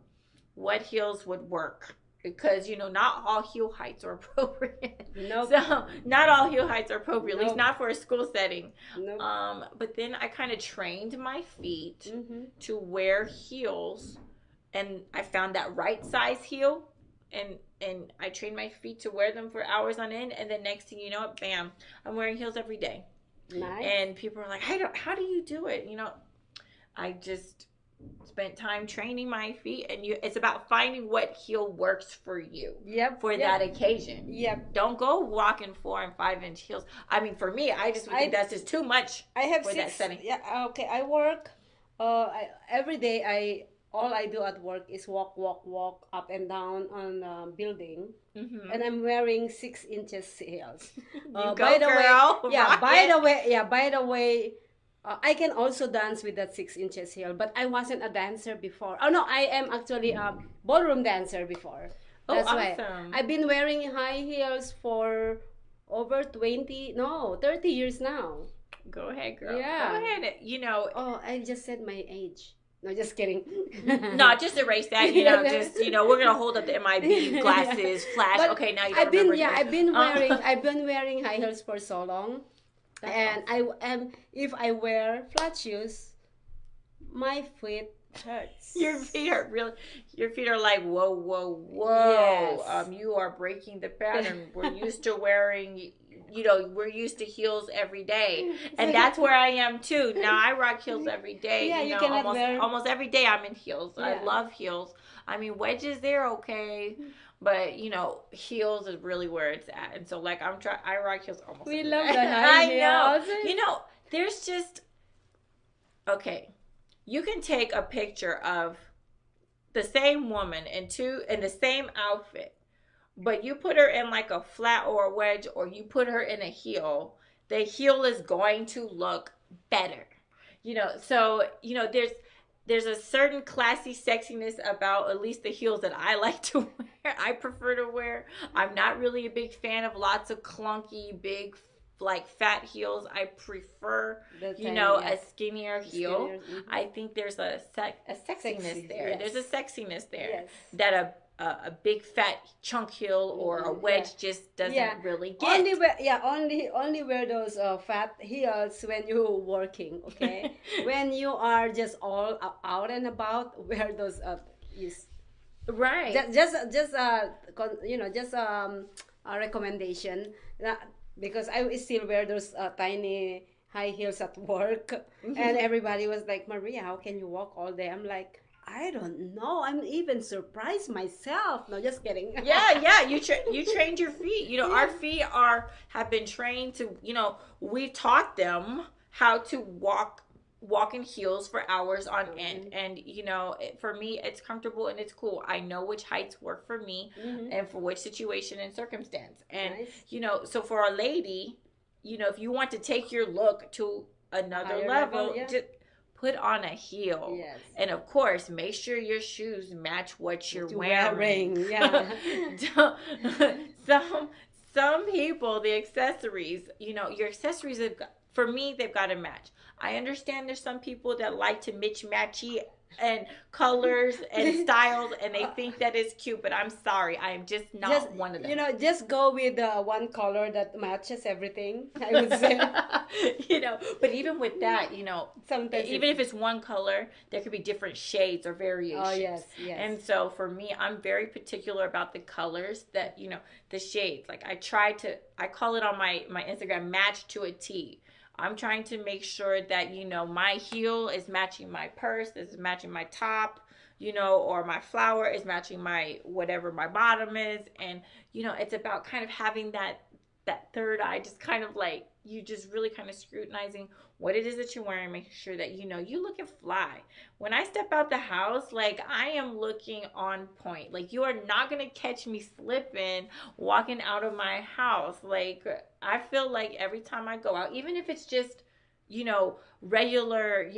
what heels would work because not all heel heights are appropriate. Nope. So not all heel heights are appropriate, at least Nope. not for a school setting. Nope. But then I kind of trained my feet Mm-hmm. to wear heels, and I found that right size heel, and I trained my feet to wear them for hours on end, and then next thing you know, bam, I'm wearing heels every day. Nice. And people are like, how do you do it? I just spent time training my feet, and it's about finding what heel works for you. Yep. For yep. that occasion. Yep. Don't go walking 4 and 5 inch heels. I mean, for me, I just would think that's just too much. I have for six. that setting. Yeah. Okay. I work. Every day. All I do at work is walk up and down on building, and I'm wearing 6 inches heels. Go, by the girl. way, yeah. Rock By it. the way, yeah. By the way, I can also dance with that 6 inches heel, but I wasn't a dancer before. Oh no, I am actually a ballroom dancer before. Oh, That's why awesome. I've been wearing high heels for over 30 years now. Go ahead, girl. Yeah. Go ahead. Oh, I just said my age. No, just kidding. No, just erase that. We're gonna hold up the MIB glasses, flash. But Okay, now you gotta remember. I've been wearing high heels for so long, and if I wear flat shoes, my feet hurts. Your feet are like, whoa, whoa, whoa. Yes. You are breaking the pattern. We're used to wearing, we're used to heels every day, and that's where I am too. Now I rock heels every day. Yeah, you cannot wear. Almost every day I'm in heels. Yeah. I love heels. I mean, wedges, they're okay, but heels is really where it's at. And so like I rock heels almost. We every love day. the high I heels. know. There's just okay. You can take a picture of the same woman in the same outfit, but you put her in like a flat or a wedge, or you put her in a heel, the heel is going to look better. So there's a certain classy sexiness about at least the heels that I like to wear. I prefer to wear. I'm not really a big fan of lots of clunky, big, like fat heels. I prefer, a skinnier heel. I think there's a sexiness there. Yes. There's a sexiness there Yes. that a big fat chunk heel or a wedge just doesn't really get. Only wear those fat heels when you're working. Okay, when you are just all out and about, wear those Right. just a recommendation because I still wear those tiny high heels at work, and everybody was like, Maria, how can you walk all day? I'm like, I don't know. I'm even surprised myself. No, just kidding. Yeah. You trained your feet. Our feet have been trained to. We've taught them how to walk in heels for hours on end, and for me, it's comfortable and it's cool. I know which heights work for me and for which situation and circumstance. And so for a lady, if you want to take your look to another Higher level, level, just put on a heel. Yes. And of course, make sure your shoes match what you're wearing. Yeah. Some people, the accessories, your accessories for me, they've got to match. I understand there's some people that like to matchy and colors and styles, and they think that is cute, but I'm sorry, I am just not one of them. Just go with one color that matches everything, I would say. But even with that, sometimes even if it's one color, there could be different shades or variations. Oh, yes. And so for me, I'm very particular about the colors that, the shades. Like I call it on my Instagram, match to a T. I'm trying to make sure that, my heel is matching my purse, is matching my top, or my flower is matching my whatever my bottom is. And, it's about kind of having that third eye, just kind of like you just really kind of scrutinizing what it is that you're wearing, making sure that, you looking fly. When I step out the house, like I am looking on point. Like you are not going to catch me slipping walking out of my house. Like I feel like every time I go out, even if it's just, regular,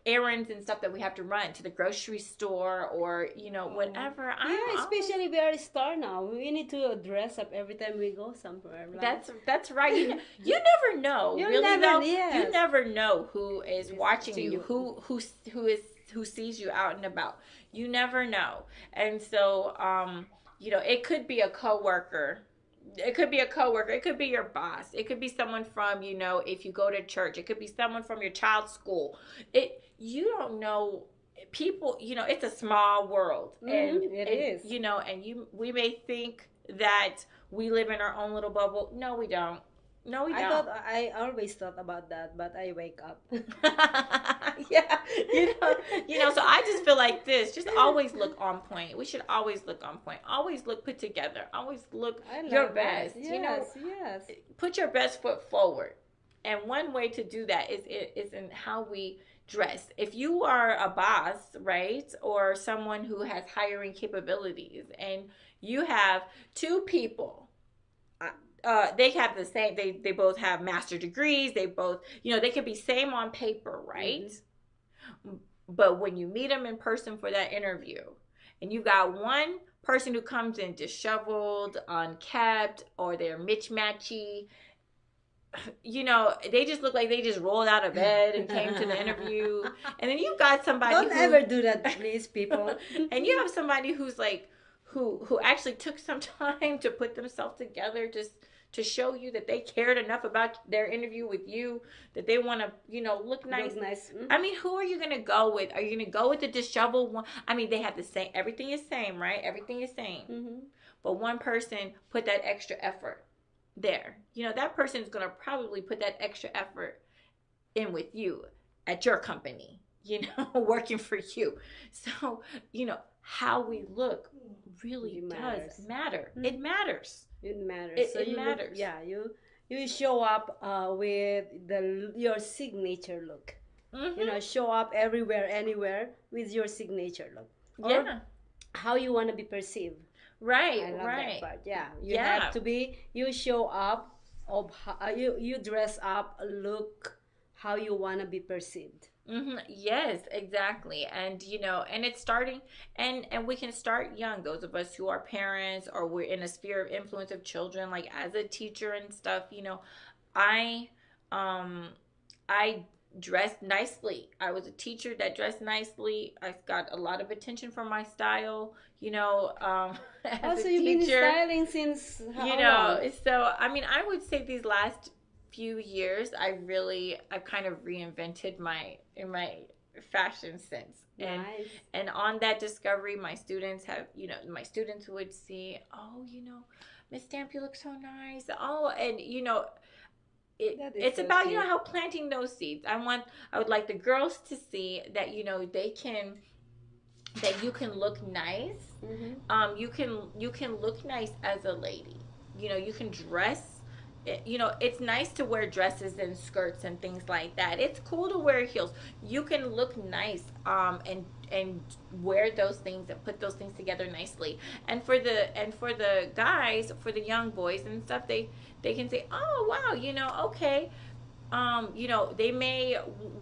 errands and stuff that we have to run to the grocery store or, whatever. Especially we are a star now. We need to dress up every time we go somewhere. Right? That's right. You never know. You really never, though, yes. You never know who is watching you, who sees you out and about. You never know. And so, it could be a coworker. It could be a coworker. It could be your boss. It could be someone from, if you go to church. It could be someone from your child's school. You don't know. People, it's a small world. And it is. And we may think that we live in our own little bubble. No, we don't. No, we don't. I always thought about that, but I wake up. Yeah, so I just feel like this. Just always look on point. We should always look on point. Always look put together. Always look your best. Yes. Put your best foot forward. And one way to do that is in how we dress. If you are a boss, right, or someone who has hiring capabilities, and you have two people. They have the same, they both have master degrees, they both, they could be same on paper, right? Mm-hmm. But when you meet them in person for that interview, and you got one person who comes in disheveled, unkempt, or they're mismatchy, they just look like they just rolled out of bed and came to the interview. And then you got somebody Don't ever do that, please, people. And you have somebody who's like, who actually took some time to put themselves together just to show you that they cared enough about their interview with you, that they want to, look nice. Mm-hmm. I mean, who are you going to go with? Are you going to go with the disheveled one? I mean, they have the same, everything is same, right? Everything is same. Mm-hmm. But one person put that extra effort there. That person is going to probably put that extra effort in with you at your company, working for you. So, how we look really does matter. Mm-hmm. It matters. It matters. It matters. You show up with your signature look. Mm-hmm. Show up everywhere, anywhere with your signature look. Or how you want to be perceived. Right. I love right. that part. Yeah, you have to be. You show up you dress up, look how you want to be perceived. Yes, exactly. And and it's starting, and we can start young. Those of us who are parents or we're in a sphere of influence of children, like as a teacher and stuff, I um I dressed nicely. I was a teacher that dressed nicely. I got a lot of attention for my style, as Also, a you've been teacher. styling since how long? So I would say these last few years I've kind of reinvented my fashion sense. Nice. And on that discovery, my students would see, oh, Miss Stamp, you look so nice. Oh, and it's so about cute. how planting those seeds. I would like the girls to see that that you can look nice. You can look nice as a lady. You can dress. It's nice to wear dresses and skirts and things like that. It's cool to wear heels. You can look nice, and wear those things and put those things together nicely. And for the guys, for the young boys and stuff, they can say, oh wow, okay. They may,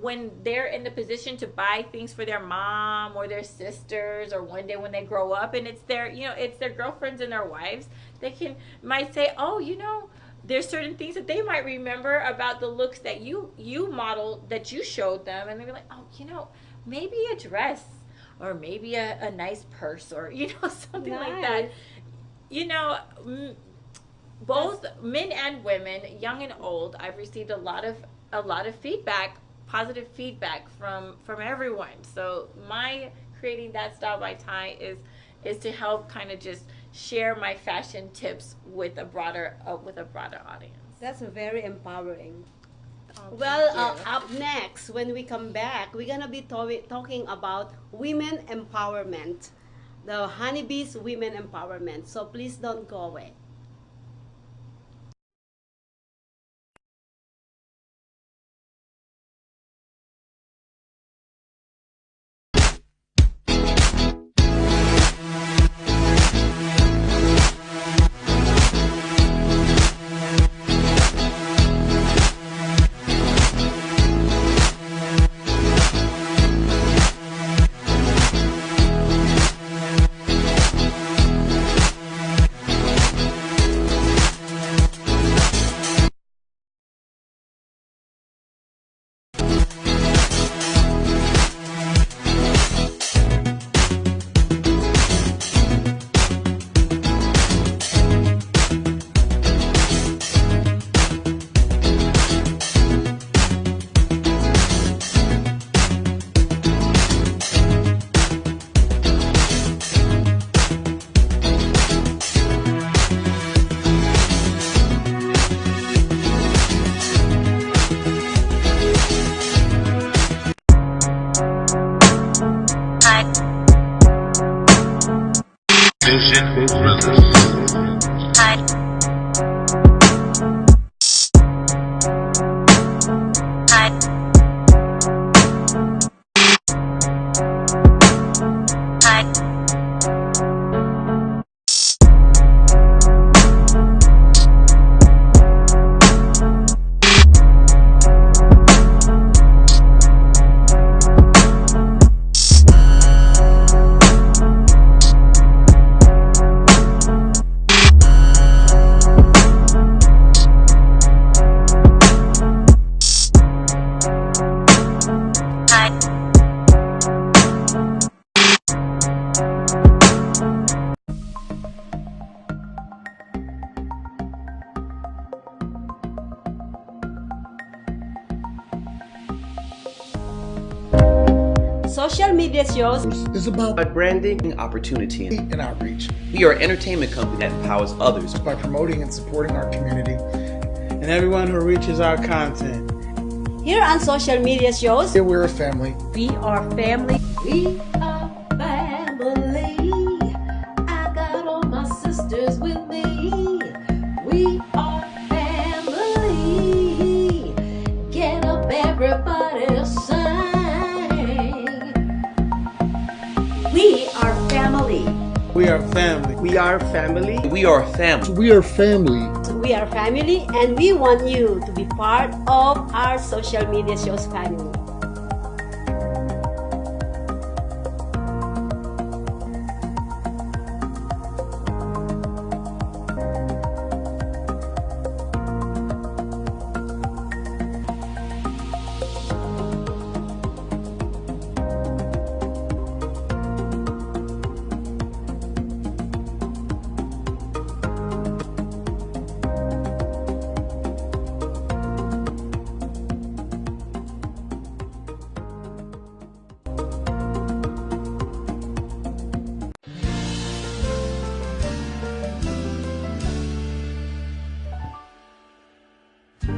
when they're in the position to buy things for their mom or their sisters, or one day when they grow up and it's their girlfriends and their wives, might say, oh, there's certain things that they might remember about the looks that you modeled, that you showed them, and they'll be like, oh, maybe a dress, or maybe a nice purse, or something like that. Both men and women, young and old, I've received a lot of feedback, positive feedback from everyone. So my creating that style by Tai is to help kind of just share my fashion tips with a broader audience. That's very empowering. Oh, Well, thank you. up next, when we come back, we're gonna be talking about women empowerment, the honeybees women empowerment. So please don't go away. Vision Brothers. Social media shows It's about branding, opportunity. and outreach We are an entertainment company that empowers others. by promoting and supporting our community. and everyone who reaches our content. here on social media shows. Here we're a family. We are family. We are family. I got all my sisters with me. We are family. Get up, everybody, sing. We are family. We are family. We are family. We are a family. We are family. We are family, and we want you to be part part of our social media shows family.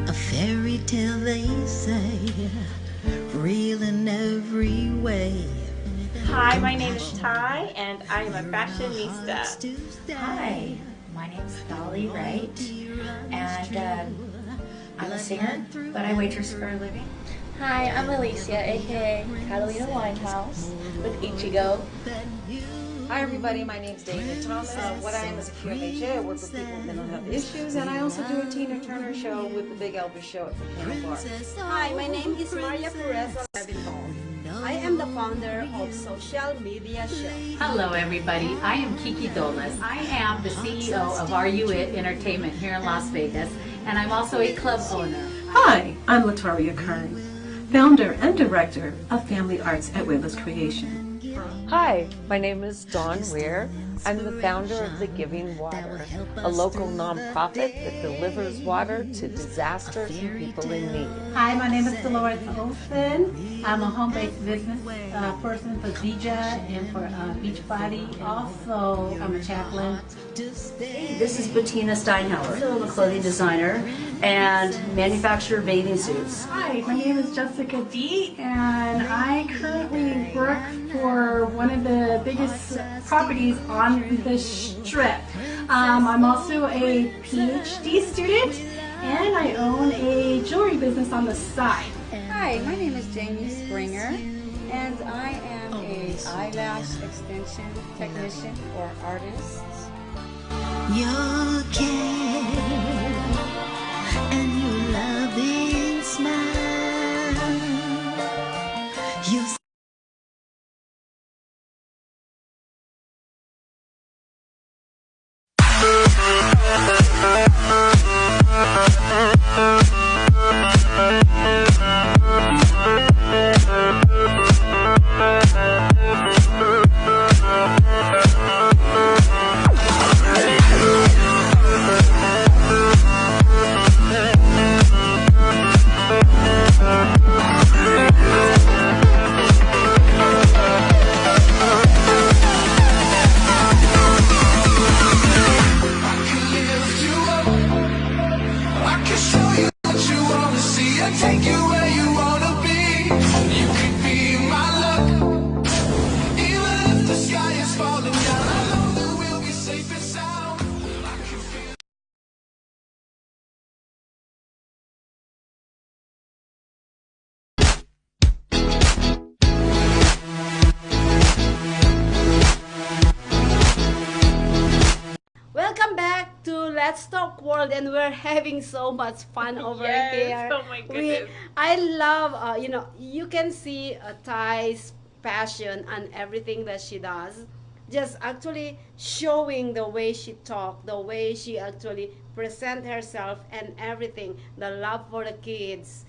A fairy tale, they say, real in every way. Hi, my name is Tai, and I am a fashionista. Hi, my name's Dolly Wright, and I'm a singer, but I waitress for a living. Hi, I'm Alicia, aka Catalina Winehouse with Ichigo. Hi everybody, my name's David Thomas. What I am is a QMHA. I work with people with mental health issues, and I also do a Tina Turner show with the Big Elvis show at the Piano Bar. Hi, my name is Maria Pureza. I am the founder of Social Media Show. Hello everybody, I am Kiki Dolas. I am the CEO of Are You It Entertainment here in Las Vegas, and I'm also a club owner. Hi, I'm Latoria Kern, founder and director of Family Arts at Wayla's Creation. Hi, my name is Dawn Weir. I'm the founder of The Giving Water, a local nonprofit that delivers water to disasters and people in need. Hi, my name is Dolores Olson. I'm a home-based business person for Zija and for Beachbody. Also, I'm a chaplain. Hey, this is Bettina Steinhauer. I'm a clothing designer and manufacturer bathing suits. Hi, my name is Jessica D, and I currently work for one of the biggest properties on the Strip. I'm also a PhD student, and I own a jewelry business on the side. Hi, my name is Jamie Springer, and I am a eyelash extension technician or artist. Your care and your loving smile. Your Welcome back to Let's Talk World, and we're having so much fun over here. Oh my goodness. I love, you can see Thai's passion and everything that she does. Just actually showing the way she talks, the way she actually present herself and everything, the love for the kids.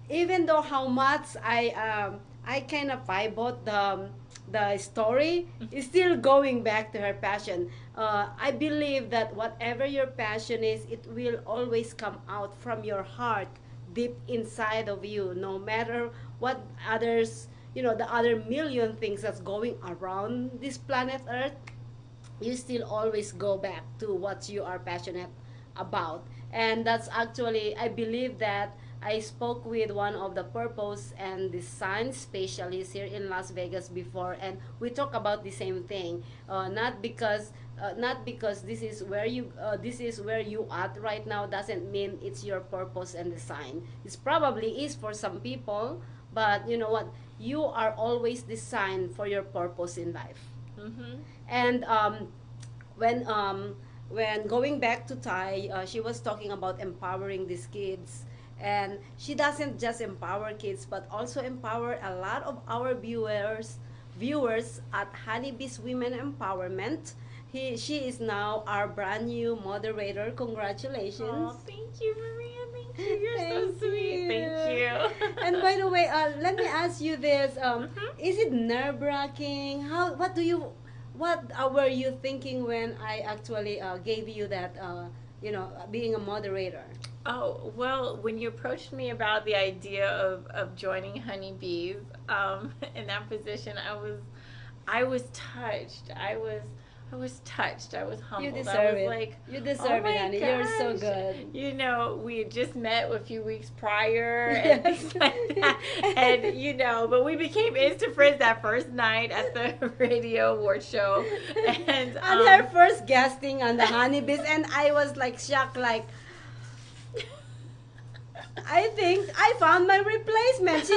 Even though how much I kind of pivot the story, is still going back to her passion. I believe that whatever your passion is, it will always come out from your heart, deep inside of you, no matter what others, the other million things that's going around this planet Earth. You still always go back to what you are passionate about. And that's actually, I believe that I spoke with one of the purpose and design specialists here in Las Vegas before, and we talk about the same thing. Not because this is where you at right now doesn't mean it's your purpose and design. It's probably is for some people, but you know what? You are always designed for your purpose in life. Mm-hmm. And when going back to Tai, she was talking about empowering these kids. And she doesn't just empower kids, but also empower a lot of our viewers at Honeybee's Women Empowerment. She is now our brand new moderator. Congratulations. Oh, thank you, Maria. Thank you. You're so Thank sweet. you. Thank you. And by the way, let me ask you this: is it nerve-wracking? What were you thinking when I actually gave you that, being a moderator? Oh, well, when you approached me about the idea of joining Honeybees in that position, I was touched. I was touched. I was humbled. You deserve I was it. like, You deserve it, honey. You're so good. You know, we had just met a few weeks prior and things like that. And, but we became instant friends that first night at the radio award show. And her first guesting on the Honeybees, and I was like shocked, like, I think I found my replacement.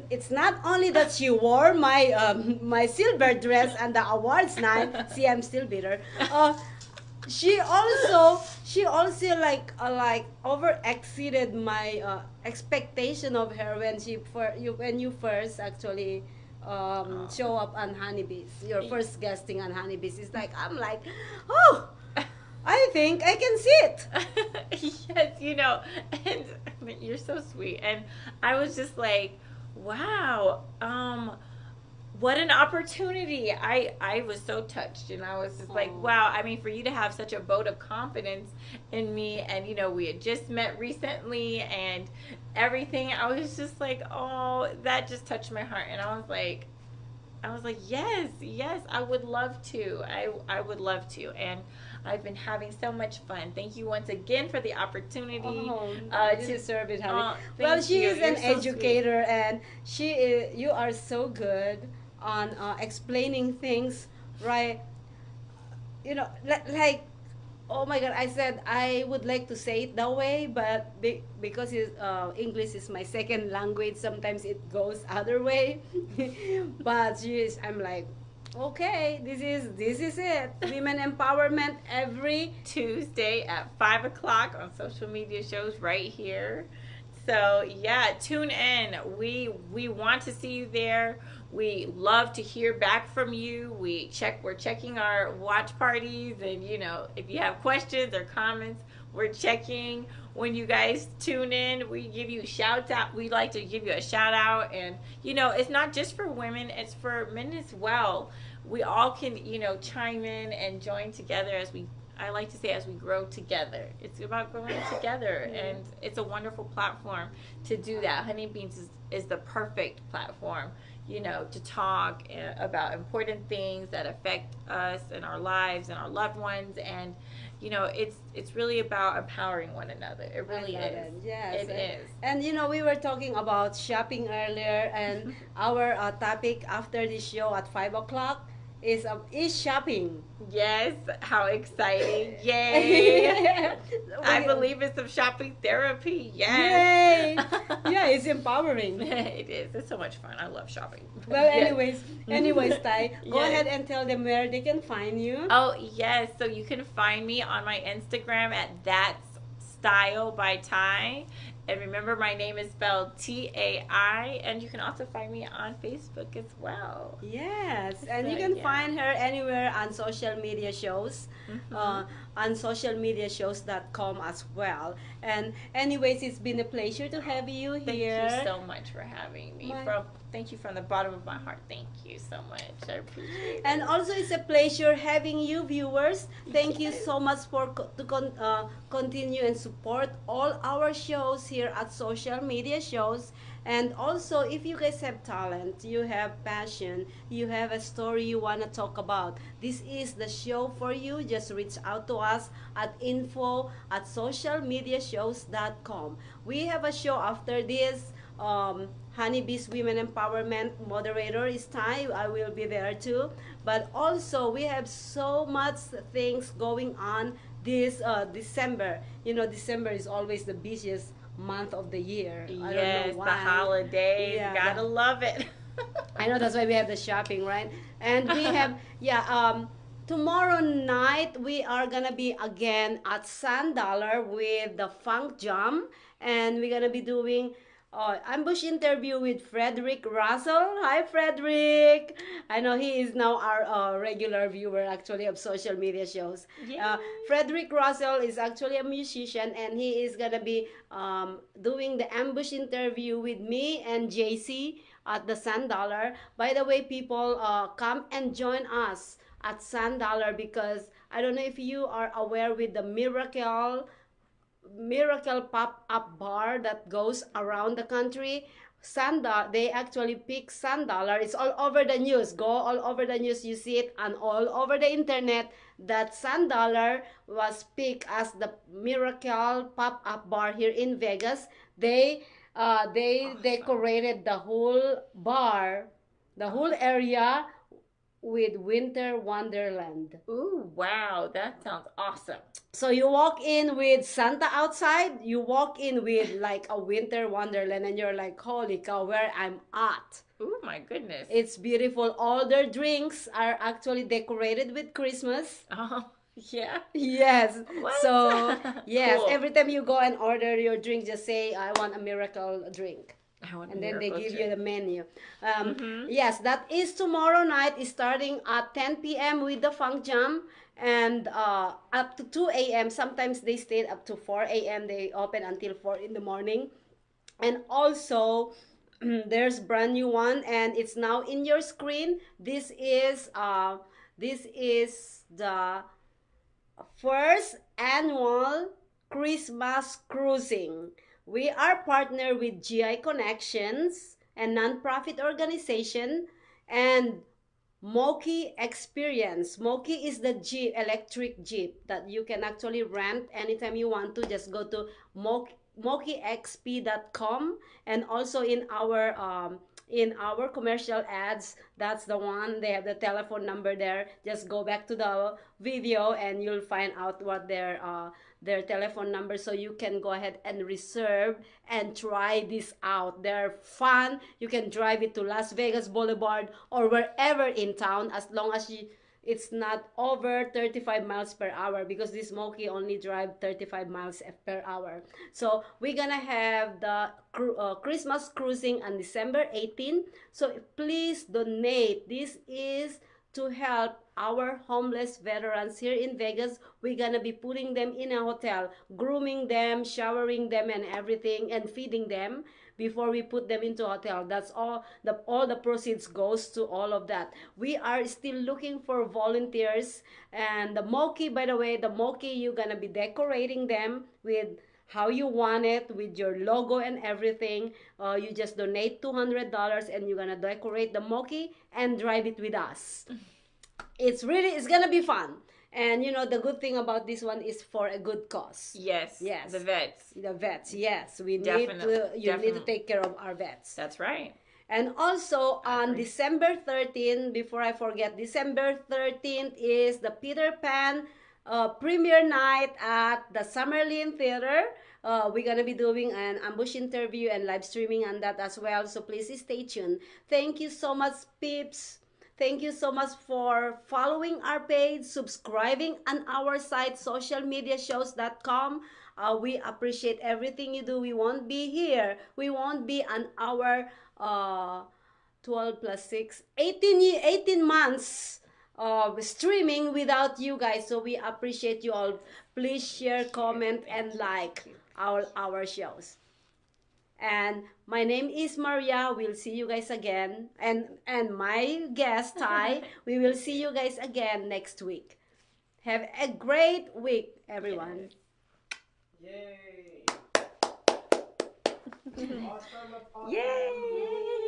It's not only that she wore my silver dress and the awards night. See, I'm still bitter. She also like over exceeded my expectation of her when you first actually show up on Honeybees. Your first guesting on Honeybees is like, I'm like, oh, I think I can sit. Yes, and you're so sweet. And I was just like, wow, what an opportunity. I was so touched, and I was just like, wow, I mean, for you to have such a vote of confidence in me, and we had just met recently and everything, I was just like, oh, that just touched my heart. And I was like, yes, I would love to. I would love to. And I've been having so much fun. Thank you once again for the opportunity. You deserve it, honey. Well, she is an so educator, and you are so good on explaining things, right? Like, oh my God, I said I would like to say it that way, but because English is my second language, sometimes it goes other way. But I'm like, okay, this is it. Women empowerment every Tuesday at 5 o'clock on social media shows right here. So yeah, tune in. We want to see you there. We love to hear back from you. We're checking our watch parties, and if you have questions or comments, we're checking. When you guys tune in, we give you shouts out. We like to give you a shout out, and it's not just for women; it's for men as well. We all can chime in and join together I like to say, as we grow together. It's about growing together, and it's a wonderful platform to do that. Honeybees is the perfect platform, to talk about important things that affect us and our lives and our loved ones. And, it's really about empowering one another. It really is. Yes. It is. And, we were talking about shopping earlier, and our topic after this show at 5 o'clock is shopping. Yes, how exciting. Yay. I believe in some shopping therapy. Yes. Yay. Yeah, it's empowering. It is. It's so much fun. I love shopping. Well, anyways, Tai, go ahead and tell them where they can find you. Oh, yes. So you can find me on my Instagram at That's Style by Tai. And remember, my name is spelled Tai, and you can also find me on Facebook as well. Yes, and you can find her anywhere on social media shows, on socialmediashows.com as well. And anyways, it's been a pleasure to have you here. Thank you so much for having me. Thank you from the bottom of my heart. Thank you so much. I appreciate it. And also, it's a pleasure having you, viewers. Thank you so much for continue and support all our shows here at Social Media Shows. And also, if you guys have talent, you have passion, you have a story you want to talk about, this is the show for you. Just reach out to us at info@socialmediashows.com. We have a show after this. Honeybees Women Empowerment moderator is Tai. I will be there too. But also, we have so much things going on this December. December is always the busiest month of the year. Yes, I don't know why. The holidays. Yeah, gotta love it. I know, that's why we have the shopping, right? And we have, Tomorrow night we are gonna be again at Sand Dollar with the Funk Jam, and we're gonna be doing ambush interview with Frederick Russell. Hi, Frederick. I know he is now our regular viewer actually of social media shows. Frederick Russell is actually a musician, and he is gonna be doing the ambush interview with me and JC at the Sand Dollar. By the way, people, come and join us at Sand Dollar, because I don't know if you are aware with the miracle pop-up bar that goes around the country. They actually pick Sand Dollar. It's all over the news. Go all over the news, you see it, and all over the internet that Sand Dollar was picked as the miracle pop-up bar here in Vegas. They decorated the whole bar, the whole area, with Winter Wonderland. Ooh, wow, that sounds awesome. So you walk in with Santa outside, you walk in with like a Winter Wonderland, and you're like, holy cow, where I'm at. Oh my goodness. It's beautiful. All their drinks are actually decorated with Christmas. Oh, yeah. Yes. What? So, yes, Cool. every time you go and order your drink, just say, I want a miracle drink. And then they give you the menu. Yes, that is tomorrow night, starting at 10 p.m. with the Funk Jam, and up to 2 a.m. Sometimes they stay up to 4 a.m. They open until 4 in the morning. And also, there's brand new one, and it's now in your screen. This is the first annual Christmas cruising. We are partnered with GI Connections, a nonprofit organization, and Moki Experience. Moki is the electric Jeep that you can actually rent anytime you want to. Just go to mokiexp.com, and also in our commercial ads, that's the one. They have the telephone number there. Just go back to the video and you'll find out what their telephone number, so you can go ahead and reserve and try this out. They're fun. You can drive it to Las Vegas Boulevard or wherever in town, as long as it's not over 35 miles per hour, because this Moki only drive 35 miles per hour. So we're gonna have the Christmas cruising on December 18. So please donate. This is to help our homeless veterans here in Vegas. We're gonna be putting them in a hotel, grooming them, showering them and everything, and feeding them before we put them into a hotel. That's all the proceeds goes to all of that. We are still looking for volunteers. And the Moki, by the way, the Moki, you're gonna be decorating them with how you want it, with your logo and everything. You just donate $200 and you're gonna decorate the Moki and drive it with us. It's gonna be fun. And you know, the good thing about this one is for a good cause. Yes. Yes. The vets. The vets, yes. We need Definitely. need to take care of our vets. That's right. And also on December 13th, before I forget, December 13th is the Peter Pan premiere night at the Summerlin Theater. We're gonna be doing an ambush interview and live streaming on that as well. So please stay tuned. Thank you so much, peeps. Thank you so much for following our page, subscribing on our site, socialmediashows.com. We appreciate everything you do. We won't be here. We won't be on our 12 plus 6, 18 months of streaming without you guys. So we appreciate you all. Please share, comment, and like our shows. And my name is Maria. We'll see you guys again. And my guest, Tai, we will see you guys again next week. Have a great week, everyone. Yay! Yay!